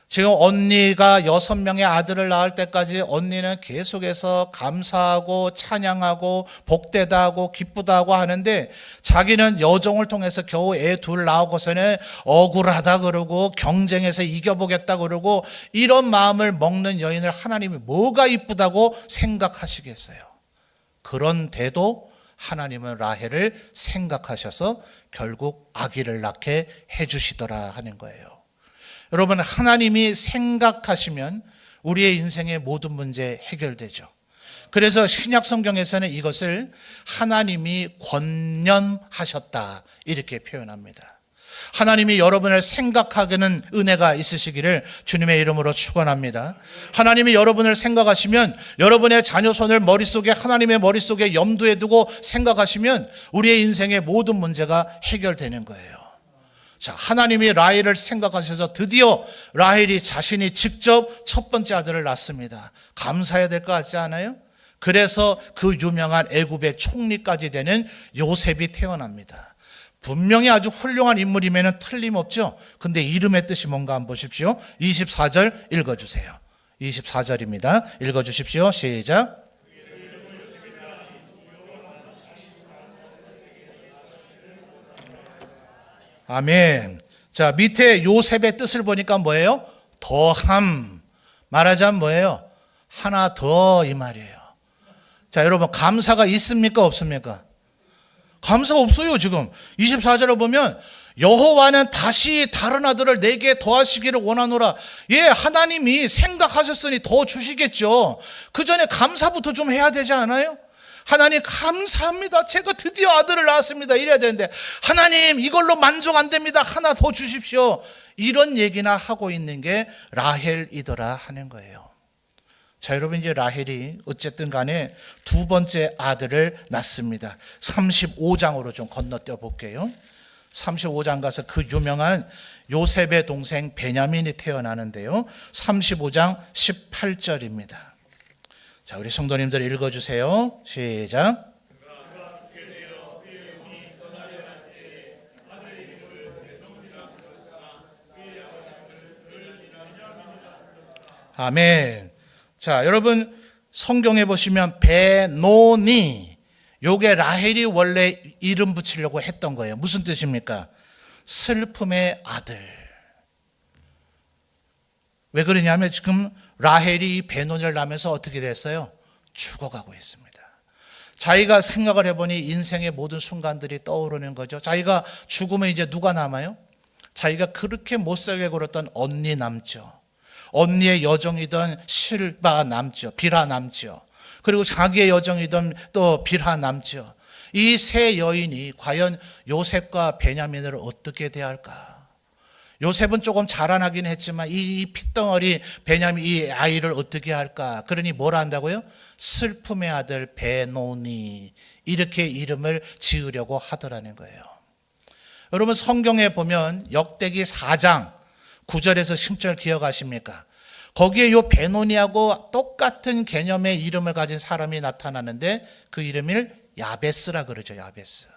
[SPEAKER 1] 지금 언니가 6명의 아들을 낳을 때까지 언니는 계속해서 감사하고 찬양하고 복되다 하고 기쁘다 하고 하는데 자기는 여종을 통해서 겨우 애 둘 낳고서는 억울하다 그러고 경쟁해서 이겨보겠다 그러고 이런 마음을 먹는 여인을 하나님이 뭐가 이쁘다고 생각하시겠어요? 그런데도 하나님은 라헬을 생각하셔서 결국 아기를 낳게 해주시더라 하는 거예요. 여러분, 하나님이 생각하시면 우리의 인생의 모든 문제 해결되죠. 그래서 신약 성경에서는 이것을 하나님이 권념하셨다 이렇게 표현합니다. 하나님이 여러분을 생각하기는 은혜가 있으시기를 주님의 이름으로 축원합니다. 하나님이 여러분을 생각하시면 여러분의 자녀 손을 머릿속에 하나님의 머릿속에 염두에 두고 생각하시면 우리의 인생의 모든 문제가 해결되는 거예요. 자, 하나님이 라헬을 생각하셔서 드디어 라헬이 자신이 직접 첫 번째 아들을 낳습니다. 감사해야 될 것 같지 않아요? 그래서 그 유명한 애굽의 총리까지 되는 요셉이 태어납니다. 분명히 아주 훌륭한 인물임에는 틀림없죠. 근데 이름의 뜻이 뭔가 한번 보십시오. 24절 읽어주세요. 24절입니다. 읽어주십시오. 시작. 아멘. 자, 밑에 요셉의 뜻을 보니까 뭐예요? 더함. 말하자면 뭐예요? 하나 더 이 말이에요. 자, 여러분, 감사가 있습니까? 없습니까? 감사가 없어요. 지금 24절을 보면 여호와는 다시 다른 아들을 내게 더하시기를 원하노라. 예, 하나님이 생각하셨으니 더 주시겠죠. 그 전에 감사부터 좀 해야 되지 않아요? 하나님 감사합니다. 제가 드디어 아들을 낳았습니다. 이래야 되는데 하나님 이걸로 만족 안 됩니다. 하나 더 주십시오. 이런 얘기나 하고 있는 게 라헬이더라 하는 거예요. 자, 여러분, 이제 라헬이 어쨌든 간에 두 번째 아들을 낳습니다. 35장으로 좀 건너뛰어 볼게요. 35장 가서 그 유명한 요셉의 동생 베냐민이 태어나는데요. 35장 18절입니다. 자, 우리 성도님들 읽어주세요. 시작. 아멘. 자, 여러분 성경에 보시면 베노니, 요게 라헬이 원래 이름 붙이려고 했던 거예요. 무슨 뜻입니까? 슬픔의 아들. 왜 그러냐면 지금 라헬이 베노니를 낳으면서 어떻게 됐어요? 죽어가고 있습니다. 자기가 생각을 해보니 인생의 모든 순간들이 떠오르는 거죠. 자기가 죽으면 이제 누가 남아요? 자기가 그렇게 못살게 굴었던 언니 남죠. 언니의 여정이던 실바 남죠. 빌하 남죠. 그리고 자기의 여정이던 또 빌하 남죠. 이 세 여인이 과연 요셉과 베냐민을 어떻게 대할까? 요셉은 조금 자라나긴 했지만 이 핏덩어리 베냐민 이 아이를 어떻게 할까? 그러니 뭘 한다고요? 슬픔의 아들 베노니, 이렇게 이름을 지으려고 하더라는 거예요. 여러분, 성경에 보면 역대기 4장 9절에서 10절 기억하십니까? 거기에 요 베노니하고 똑같은 개념의 이름을 가진 사람이 나타나는데 그 이름을 야베스라 그러죠. 야베스.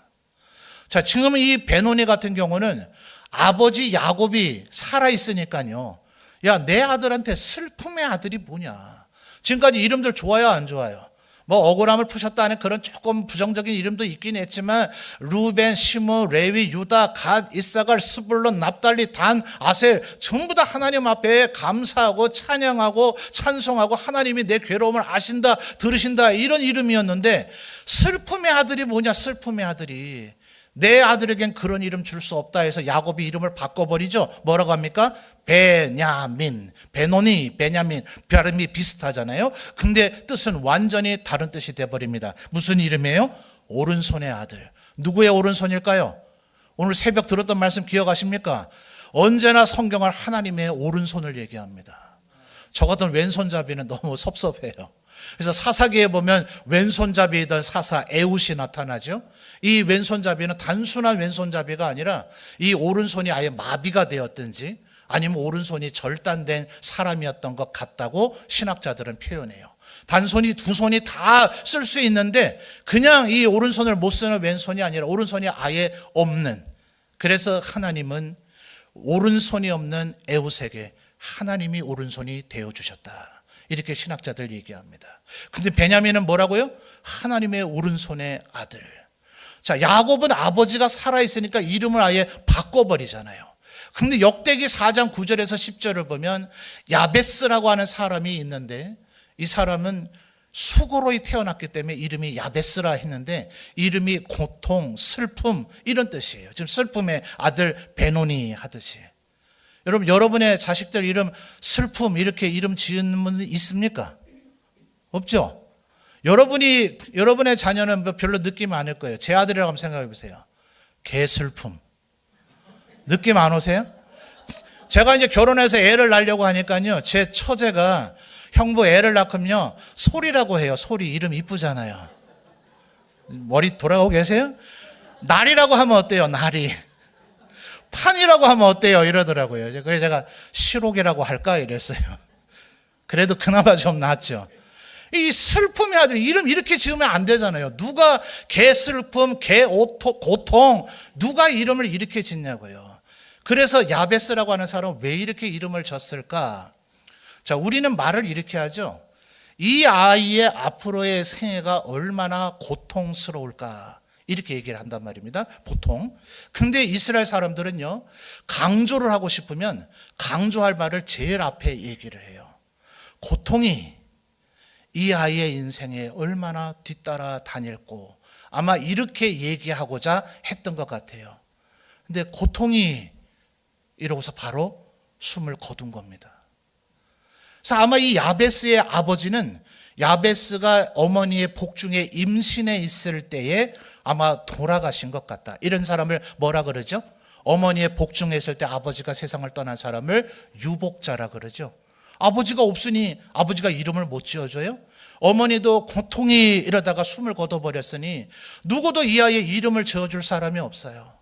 [SPEAKER 1] 자, 지금 이 베노니 같은 경우는 아버지 야곱이 살아있으니까요. 야, 내 아들한테 슬픔의 아들이 뭐냐. 지금까지 이름들 좋아요, 안 좋아요? 뭐 억울함을 푸셨다는 그런 조금 부정적인 이름도 있긴 했지만 루벤, 시므, 레위, 유다, 갓, 이사갈, 스불론, 납달리, 단, 아셀 전부 다 하나님 앞에 감사하고 찬양하고 찬송하고 하나님이 내 괴로움을 아신다, 들으신다, 이런 이름이었는데 슬픔의 아들이 뭐냐. 슬픔의 아들이 내 아들에겐 그런 이름 줄 수 없다 해서 야곱이 이름을 바꿔버리죠. 뭐라고 합니까? 베냐민, 베노니, 베냐민, 발음이 비슷하잖아요. 근데 뜻은 완전히 다른 뜻이 돼버립니다. 무슨 이름이에요? 오른손의 아들. 누구의 오른손일까요? 오늘 새벽 들었던 말씀 기억하십니까? 언제나 성경은 하나님의 오른손을 얘기합니다. 저 같은 왼손잡이는 너무 섭섭해요. 그래서 사사기에 보면 왼손잡이이던 사사 에웃이 나타나죠. 이 왼손잡이는 단순한 왼손잡이가 아니라 이 오른손이 아예 마비가 되었든지 아니면 오른손이 절단된 사람이었던 것 같다고 신학자들은 표현해요. 단손이 두 손이 다 쓸 수 있는데 그냥 이 오른손을 못 쓰는 왼손이 아니라 오른손이 아예 없는, 그래서 하나님은 오른손이 없는 에웃에게 하나님이 오른손이 되어주셨다, 이렇게 신학자들 얘기합니다. 근데 베냐민은 뭐라고요? 하나님의 오른손의 아들. 자, 야곱은 아버지가 살아있으니까 이름을 아예 바꿔버리잖아요. 근데 역대기 4장 9절에서 10절을 보면 야베스라고 하는 사람이 있는데 이 사람은 수고로이 태어났기 때문에 이름이 야베스라 했는데 이름이 고통, 슬픔 이런 뜻이에요. 지금 슬픔의 아들 베노니 하듯이. 여러분, 여러분의 자식들 이름 슬픔 이렇게 이름 지은 분 있습니까? 없죠? 여러분의 자녀는 별로 느낌 안 올 거예요. 제 아들이라고 한번 생각해 보세요. 개슬픔. 느낌 안 오세요? 제가 이제 결혼해서 애를 낳으려고 하니까요, 제 처제가 형부 애를 낳으면요, 소리라고 해요. 소리. 이름 이쁘잖아요. 머리 돌아가고 계세요? 날이라고 하면 어때요? 날이. 판이라고 하면 어때요? 이러더라고요. 그래서 제가 시록이라고 할까? 이랬어요. 그래도 그나마 좀 낫죠. 이 슬픔의 아들, 이름 이렇게 지으면 안 되잖아요. 누가 개슬픔, 개고통, 누가 이름을 이렇게 짓냐고요. 그래서 야베스라고 하는 사람은 왜 이렇게 이름을 졌을까? 자, 우리는 말을 이렇게 하죠. 이 아이의 앞으로의 생애가 얼마나 고통스러울까? 이렇게 얘기를 한단 말입니다. 보통. 근데 이스라엘 사람들은요, 강조를 하고 싶으면 강조할 말을 제일 앞에 얘기를 해요. 고통이 이 아이의 인생에 얼마나 뒤따라 다닐고, 아마 이렇게 얘기하고자 했던 것 같아요. 근데 고통이 이러고서 바로 숨을 거둔 겁니다. 그래서 아마 이 야베스의 아버지는 야베스가 어머니의 복중에 임신해 있을 때에 아마 돌아가신 것 같다. 이런 사람을 뭐라 그러죠? 어머니의 복중에 있을 때 아버지가 세상을 떠난 사람을 유복자라 그러죠. 아버지가 없으니 아버지가 이름을 못 지어줘요? 어머니도 고통이 이러다가 숨을 거둬버렸으니 누구도 이 아이의 이름을 지어줄 사람이 없어요.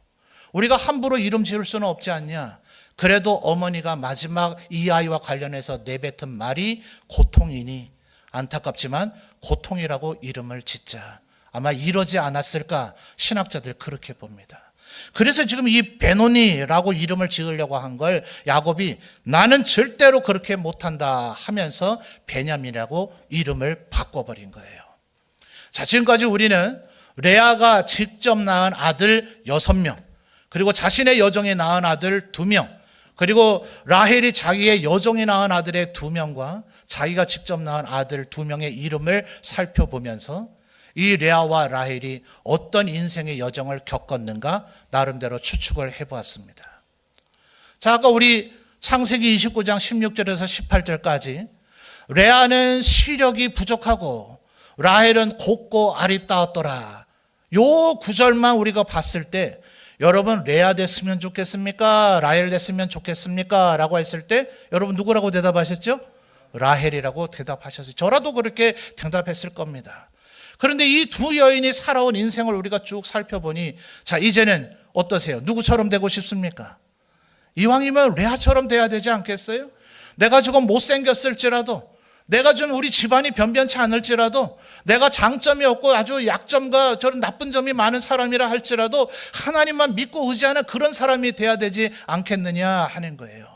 [SPEAKER 1] 우리가 함부로 이름 지을 수는 없지 않냐? 그래도 어머니가 마지막 이 아이와 관련해서 내뱉은 말이 고통이니 안타깝지만 고통이라고 이름을 짓자. 아마 이러지 않았을까? 신학자들 그렇게 봅니다. 그래서 지금 이 베노니라고 이름을 지으려고 한 걸 야곱이 나는 절대로 그렇게 못한다 하면서 베냐민이라고 이름을 바꿔버린 거예요. 자, 지금까지 우리는 레아가 직접 낳은 아들 6명, 그리고 자신의 여종이 낳은 아들 2명, 그리고 라헬이 자기의 여종이 낳은 아들의 2명과 자기가 직접 낳은 아들 2명의 이름을 살펴보면서 이 레아와 라헬이 어떤 인생의 여정을 겪었는가 나름대로 추측을 해보았습니다. 자, 아까 우리 창세기 29장 16절에서 18절까지 레아는 시력이 부족하고 라헬은 곱고 아리따웠더라. 요 구절만 우리가 봤을 때 여러분 레아 됐으면 좋겠습니까? 라헬 됐으면 좋겠습니까? 라고 했을 때 여러분 누구라고 대답하셨죠? 라헬이라고 대답하셨어요. 저라도 그렇게 대답했을 겁니다. 그런데 이 두 여인이 살아온 인생을 우리가 쭉 살펴보니 자, 이제는 어떠세요? 누구처럼 되고 싶습니까? 이왕이면 레아처럼 돼야 되지 않겠어요? 내가 조금 못생겼을지라도, 내가 좀 우리 집안이 변변치 않을지라도, 내가 장점이 없고 아주 약점과 저런 나쁜 점이 많은 사람이라 할지라도 하나님만 믿고 의지하는 그런 사람이 돼야 되지 않겠느냐 하는 거예요.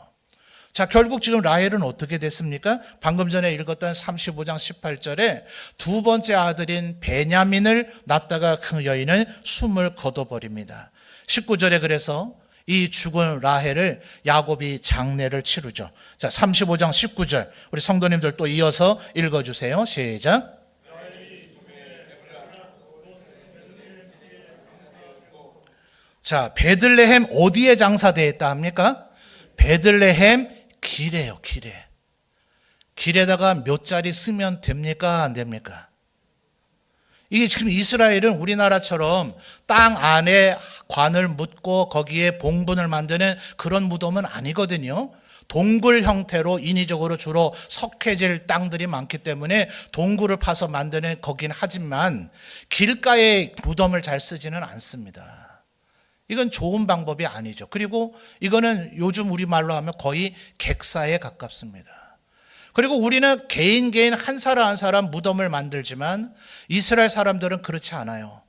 [SPEAKER 1] 자, 결국 지금 라헬은 어떻게 됐습니까? 방금 전에 읽었던 35장 18절에 두 번째 아들인 베냐민을 낳다가 그 여인은 숨을 거둬버립니다. 19절에 그래서 이 죽은 라헬을 야곱이 장례를 치르죠. 자, 35장 19절 우리 성도님들 또 이어서 읽어주세요. 시작. 자, 베들레헴 어디에 장사되었다 합니까? 베들레헴 길에요, 길에. 길에다가 몇 자리 쓰면 됩니까? 안 됩니까? 이게 지금 이스라엘은 우리나라처럼 땅 안에 관을 묻고 거기에 봉분을 만드는 그런 무덤은 아니거든요. 동굴 형태로 인위적으로 주로 석회질 땅들이 많기 때문에 동굴을 파서 만드는 거긴 하지만 길가에 무덤을 잘 쓰지는 않습니다. 이건 좋은 방법이 아니죠. 그리고 이거는 요즘 우리말로 하면 거의 객사에 가깝습니다. 그리고 우리는 개인 한 사람 한 사람 무덤을 만들지만 이스라엘 사람들은 그렇지 않아요.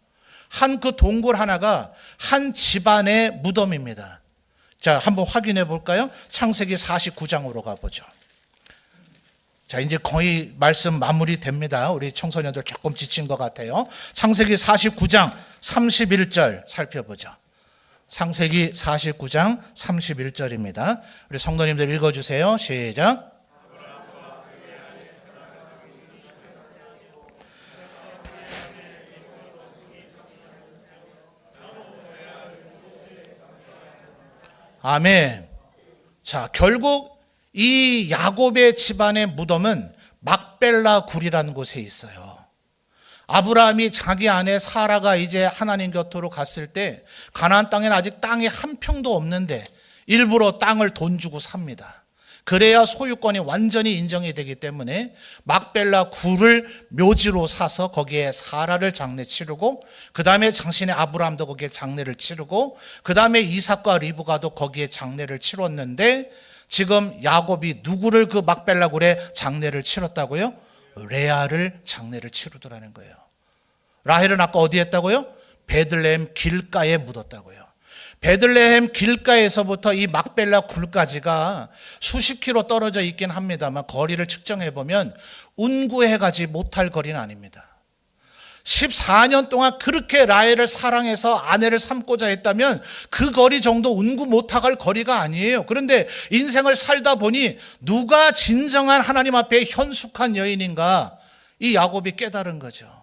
[SPEAKER 1] 한 그 동굴 하나가 한 집안의 무덤입니다. 자, 한번 확인해 볼까요? 창세기 49장으로 가보죠. 자, 이제 거의 말씀 마무리 됩니다. 우리 청소년들 조금 지친 것 같아요. 창세기 49장 31절 살펴보죠. 창세기 49장 31절입니다. 우리 성도님들 읽어주세요. 시작. 아멘. 자, 결국 이 야곱의 집안의 무덤은 막벨라 굴이라는 곳에 있어요. 아브라함이 자기 아내 사라가 이제 하나님 곁으로 갔을 때 가나안 땅에는 아직 땅이 한 평도 없는데 일부러 땅을 돈 주고 삽니다. 그래야 소유권이 완전히 인정이 되기 때문에 막벨라 굴을 묘지로 사서 거기에 사라를 장례 치르고, 그 다음에 장신의 아브라함도 거기에 장례를 치르고, 그 다음에 이삭과 리브가도 거기에 장례를 치렀는데, 지금 야곱이 누구를 그 막벨라 굴에 장례를 치렀다고요? 레아를 장례를 치르더라는 거예요. 라헬은 아까 어디 했다고요? 베들레헴 길가에 묻었다고요. 베들레헴 길가에서부터 이 막벨라 굴까지가 수십 킬로 떨어져 있긴 합니다만 거리를 측정해 보면 운구해 가지 못할 거리는 아닙니다. 14년 동안 그렇게 라헬을 사랑해서 아내를 삼고자 했다면 그 거리 정도 운구 못할 거리가 아니에요. 그런데 인생을 살다 보니 누가 진정한 하나님 앞에 현숙한 여인인가, 이 야곱이 깨달은 거죠.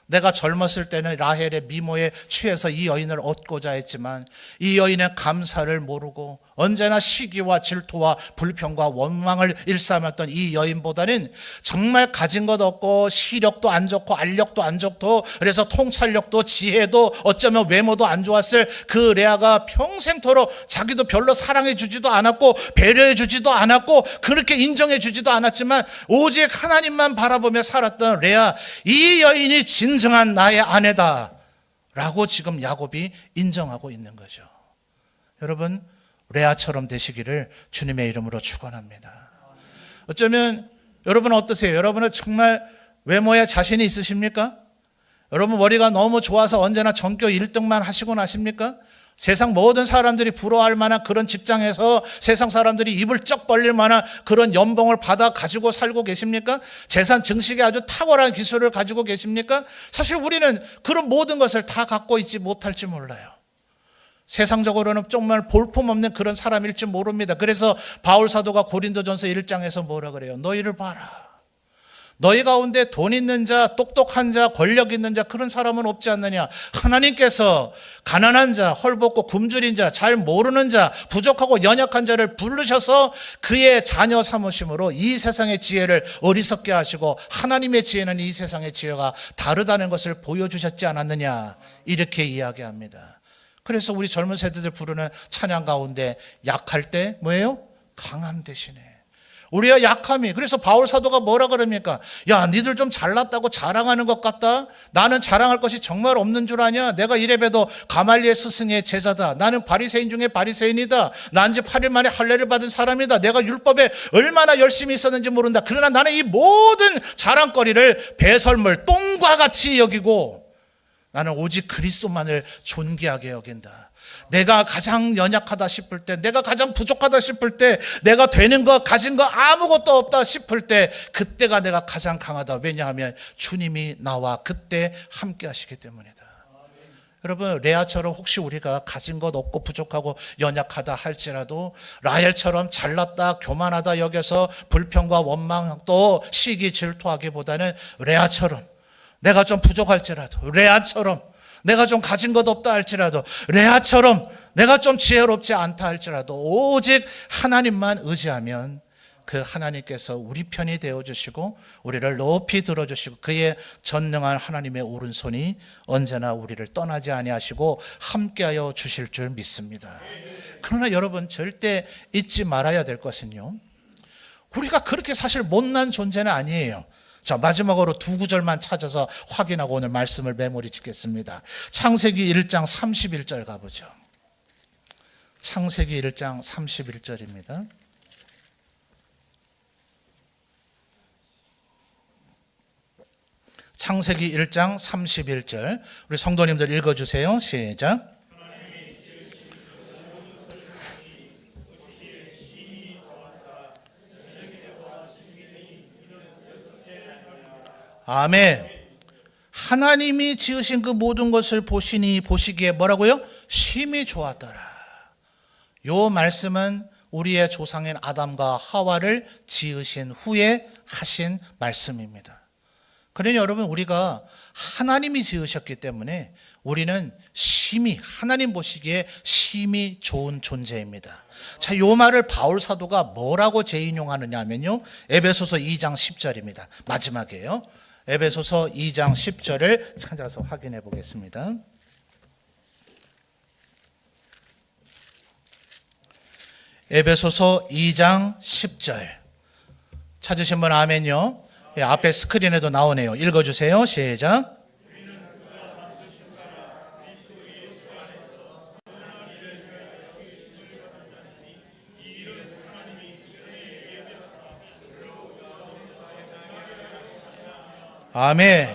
[SPEAKER 1] 내가 젊었을 때는 라헬의 미모에 취해서 이 여인을 얻고자 했지만 이 여인의 감사를 모르고 언제나 시기와 질투와 불평과 원망을 일삼았던 이 여인보다는 정말 가진 것 없고 시력도 안 좋고 알력도 안 좋고 그래서 통찰력도 지혜도 어쩌면 외모도 안 좋았을 그 레아가 평생토록 자기도 별로 사랑해 주지도 않았고 배려해 주지도 않았고 그렇게 인정해 주지도 않았지만 오직 하나님만 바라보며 살았던 레아, 이 여인이 진정한 나의 아내다 라고 지금 야곱이 인정하고 있는 거죠. 여러분, 레아처럼 되시기를 주님의 이름으로 축원합니다. 어쩌면 여러분 어떠세요? 여러분은 정말 외모에 자신이 있으십니까? 여러분 머리가 너무 좋아서 언제나 전교 1등만 하시고 나십니까? 세상 모든 사람들이 부러워할 만한 그런 직장에서 세상 사람들이 입을 쩍 벌릴 만한 그런 연봉을 받아 가지고 살고 계십니까? 재산 증식에 아주 탁월한 기술을 가지고 계십니까? 사실 우리는 그런 모든 것을 다 갖고 있지 못할지 몰라요. 세상적으로는 정말 볼품없는 그런 사람일지 모릅니다. 그래서 바울 사도가 고린도전서 1장에서 뭐라 그래요? 너희를 봐라. 너희 가운데 돈 있는 자, 똑똑한 자, 권력 있는 자, 그런 사람은 없지 않느냐. 하나님께서 가난한 자, 헐벗고 굶주린 자, 잘 모르는 자, 부족하고 연약한 자를 부르셔서 그의 자녀 삼으심으로 이 세상의 지혜를 어리석게 하시고 하나님의 지혜는 이 세상의 지혜가 다르다는 것을 보여주셨지 않았느냐. 이렇게 이야기합니다. 그래서 우리 젊은 세대들 부르는 찬양 가운데 약할 때 뭐예요? 강함 대신에 우리의 약함이, 그래서 바울 사도가 뭐라 그럽니까? 야, 니들 좀 잘났다고 자랑하는 것 같다. 나는 자랑할 것이 정말 없는 줄 아냐? 내가 이래봬도 가말리엘 스승의 제자다. 나는 바리새인 중에 바리새인이다. 난 지 8일 만에 할례를 받은 사람이다. 내가 율법에 얼마나 열심히 있었는지 모른다. 그러나 나는 이 모든 자랑거리를 배설물 똥과 같이 여기고 나는 오직 그리스도만을 존귀하게 여긴다. 내가 가장 연약하다 싶을 때, 내가 가장 부족하다 싶을 때, 내가 되는 거, 가진 거 아무것도 없다 싶을 때, 그때가 내가 가장 강하다. 왜냐하면 주님이 나와 그때 함께 하시기 때문이다. 여러분, 레아처럼 혹시 우리가 가진 것 없고 부족하고 연약하다 할지라도 라헬처럼 잘났다 교만하다 여겨서 불평과 원망 또 시기 질투하기보다는 레아처럼 내가 좀 부족할지라도, 레아처럼 내가 좀 가진 것 없다 할지라도, 레아처럼 내가 좀 지혜롭지 않다 할지라도 오직 하나님만 의지하면 그 하나님께서 우리 편이 되어주시고 우리를 높이 들어주시고 그의 전능한 하나님의 오른손이 언제나 우리를 떠나지 아니하시고 함께하여 주실 줄 믿습니다. 그러나 여러분 절대 잊지 말아야 될 것은요, 우리가 그렇게 사실 못난 존재는 아니에요. 자, 마지막으로 두 구절만 찾아서 확인하고 오늘 말씀을 메모리 짓겠습니다. 창세기 1장 31절 가보죠. 창세기 1장 31절입니다. 창세기 1장 31절 우리 성도님들 읽어주세요. 시작. 아멘. 하나님이 지으신 그 모든 것을 보시기에 뭐라고요? 심히 좋았더라. 요 말씀은 우리의 조상인 아담과 하와를 지으신 후에 하신 말씀입니다. 그러니 여러분, 우리가 하나님이 지으셨기 때문에 우리는 심히 하나님 보시기에 심히 좋은 존재입니다. 자, 요 말을 바울 사도가 뭐라고 재인용하느냐 하면요, 에베소서 2장 10절입니다. 마지막이에요. 에베소서 2장 10절을 찾아서 확인해 보겠습니다. 에베소서 2장 10절 찾으신 분 아멘요. 예, 앞에 스크린에도 나오네요. 읽어주세요. 시작. 아멘.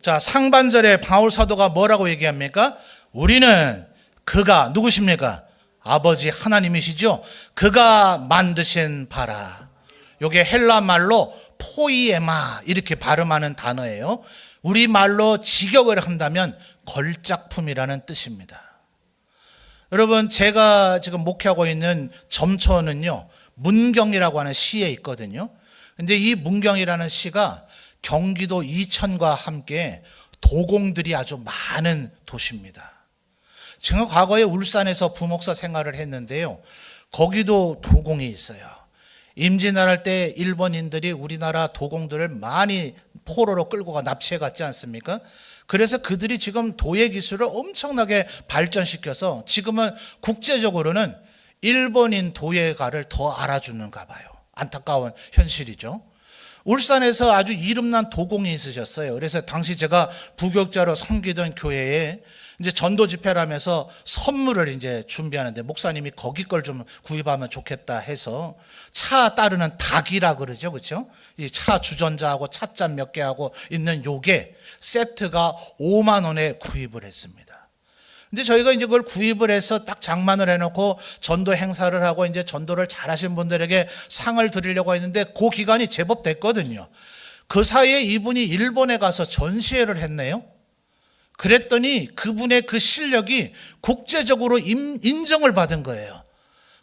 [SPEAKER 1] 자, 상반절에 바울 사도가 뭐라고 얘기합니까? 우리는 그가 누구십니까? 아버지 하나님이시죠. 그가 만드신 바라. 이게 헬라 말로 포이에마 이렇게 발음하는 단어예요. 우리말로 직역을 한다면 걸작품이라는 뜻입니다. 여러분, 제가 지금 목회하고 있는 점초는요, 문경이라고 하는 시에 있거든요. 근데 이 문경이라는 시가 경기도 이천과 함께 도공들이 아주 많은 도시입니다. 제가 과거에 울산에서 부목사 생활을 했는데요, 거기도 도공이 있어요. 임진왜란 때 일본인들이 우리나라 도공들을 많이 포로로 끌고 가 납치해 갔지 않습니까? 그래서 그들이 지금 도예 기술을 엄청나게 발전시켜서 지금은 국제적으로는 일본인 도예가를 더 알아주는가 봐요. 안타까운 현실이죠. 울산에서 아주 이름난 도공이 있으셨어요. 그래서 당시 제가 부교육자로 섬기던 교회에 이제 전도 집회를 하면서 선물을 이제 준비하는데 목사님이 거기 걸 좀 구입하면 좋겠다 해서 차 따르는 닭이라 그러죠. 그렇죠? 이 차 주전자하고 찻잔 몇 개하고 있는 요게 세트가 5만 원에 구입을 했습니다. 근데 저희가 이제 그걸 구입을 해서 딱 장만을 해놓고 전도 행사를 하고 이제 전도를 잘하신 분들에게 상을 드리려고 했는데 그 기간이 제법 됐거든요. 그 사이에 이분이 일본에 가서 전시회를 했네요. 그랬더니 그분의 그 실력이 국제적으로 인정을 받은 거예요.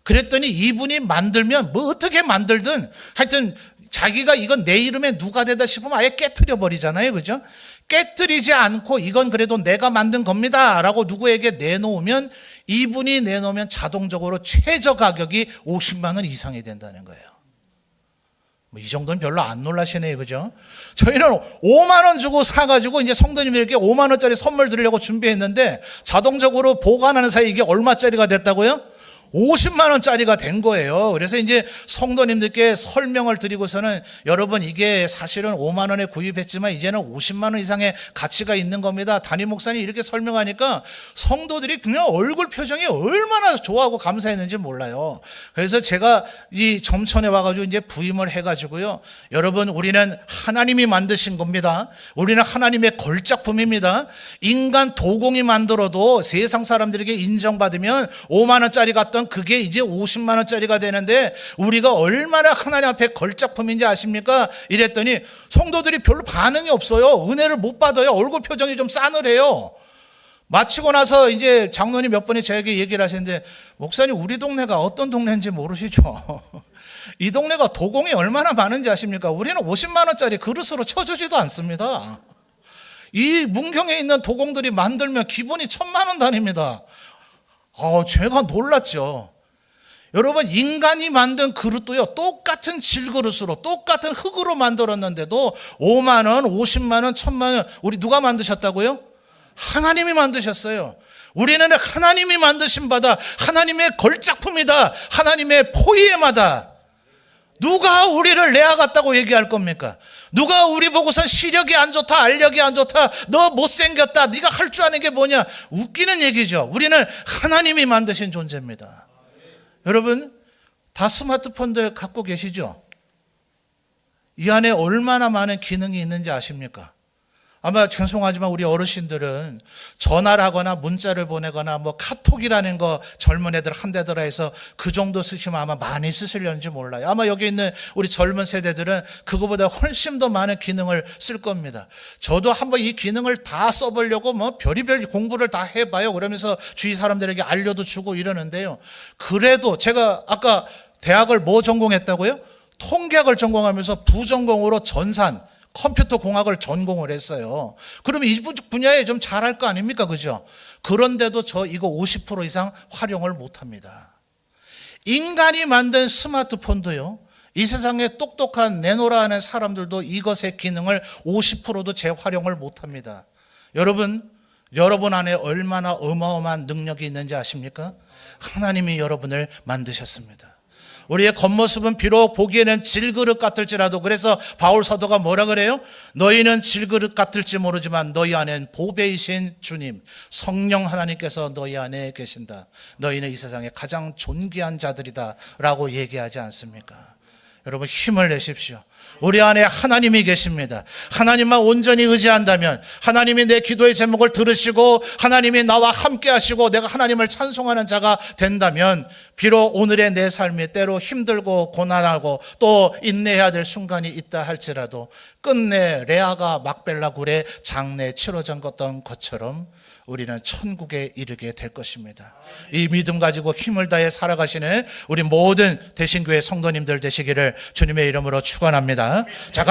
[SPEAKER 1] 그랬더니 이분이 만들면 뭐 어떻게 만들든 하여튼 자기가 이건 내 이름에 누가 되다 싶으면 아예 깨트려 버리잖아요. 그죠? 깨트리지 않고 이건 그래도 내가 만든 겁니다 라고 누구에게 내놓으면 이분이 내놓으면 자동적으로 최저 가격이 50만 원 이상이 된다는 거예요. 이 정도는 별로 안 놀라시네요. 그죠? 저희는 5만 원 주고 사가지고 이제 성도님들에게 5만 원짜리 선물 드리려고 준비했는데 자동적으로 보관하는 사이에 이게 얼마짜리가 됐다고요? 50만 원짜리가 된 거예요. 그래서 이제 성도님들께 설명을 드리고서는 여러분 이게 사실은 5만 원에 구입했지만 이제는 50만 원 이상의 가치가 있는 겁니다. 담임 목사님 이렇게 설명하니까 성도들이 그냥 얼굴 표정이 얼마나 좋아하고 감사했는지 몰라요. 그래서 제가 이 점천에 와가지고 이제 부임을 해가지고요. 여러분 우리는 하나님이 만드신 겁니다. 우리는 하나님의 걸작품입니다. 인간 도공이 만들어도 세상 사람들에게 인정받으면 5만 원짜리 같던 그게 이제 50만 원짜리가 되는데 우리가 얼마나 하나님 앞에 걸작품인지 아십니까? 이랬더니 성도들이 별로 반응이 없어요. 은혜를 못 받아요. 얼굴 표정이 좀 싸늘해요. 마치고 나서 이제 장로님 몇 분이 저에게 얘기를 하시는데 목사님 우리 동네가 어떤 동네인지 모르시죠? 이 동네가 도공이 얼마나 많은지 아십니까? 우리는 50만 원짜리 그릇으로 쳐주지도 않습니다. 이 문경에 있는 도공들이 만들면 기본이 1,000만 원 단위입니다. 제가 놀랐죠. 여러분 인간이 만든 그릇도요 똑같은 질그릇으로 똑같은 흙으로 만들었는데도 5만 원, 50만 원, 1,000만 원 우리 누가 만드셨다고요? 하나님이 만드셨어요. 우리는 하나님이 만드신 바다, 하나님의 걸작품이다, 하나님의 포이에마다. 누가 우리를 내아 같다고 얘기할 겁니까? 누가 우리 보고선 시력이 안 좋다, 알력이 안 좋다, 너 못생겼다, 네가 할 줄 아는 게 뭐냐, 웃기는 얘기죠. 우리는 하나님이 만드신 존재입니다. 여러분 다 스마트폰들 갖고 계시죠? 이 안에 얼마나 많은 기능이 있는지 아십니까? 아마 죄송하지만 우리 어르신들은 전화를 하거나 문자를 보내거나 뭐 카톡이라는 거 젊은 애들 한대더라 해서 그 정도 쓰시면 아마 많이 쓰시려는지 몰라요. 아마 여기 있는 우리 젊은 세대들은 그거보다 훨씬 더 많은 기능을 쓸 겁니다. 저도 한번 이 기능을 다 써보려고 뭐 별의별 공부를 다 해봐요. 그러면서 주위 사람들에게 알려도 주고 이러는데요. 그래도 제가 아까 대학을 뭐 전공했다고요? 통계학을 전공하면서 부전공으로 전산 컴퓨터 공학을 전공을 했어요. 그러면 이 분야에 좀 잘할 거 아닙니까? 그죠? 그런데도 저 이거 50% 이상 활용을 못 합니다. 인간이 만든 스마트폰도요, 이 세상에 똑똑한 내노라 하는 사람들도 이것의 기능을 50%도 재활용을 못 합니다. 여러분 안에 얼마나 어마어마한 능력이 있는지 아십니까? 하나님이 여러분을 만드셨습니다. 우리의 겉모습은 비록 보기에는 질그릇 같을지라도, 그래서 바울 사도가 뭐라 그래요? 너희는 질그릇 같을지 모르지만 너희 안엔 보배이신 주님 성령 하나님께서 너희 안에 계신다. 너희는 이 세상에 가장 존귀한 자들이다 라고 얘기하지 않습니까? 여러분 힘을 내십시오. 우리 안에 하나님이 계십니다. 하나님만 온전히 의지한다면, 하나님이 내 기도의 제목을 들으시고 하나님이 나와 함께 하시고 내가 하나님을 찬송하는 자가 된다면, 비록 오늘의 내 삶이 때로 힘들고 고난하고 또 인내해야 될 순간이 있다 할지라도 끝내 레아가 막벨라 굴에 장래 치러졌던 것처럼 우리는 천국에 이르게 될 것입니다. 이 믿음 가지고 힘을 다해 살아가시는 우리 모든 대신교회 성도님들 되시기를 주님의 이름으로 축원합니다. 자,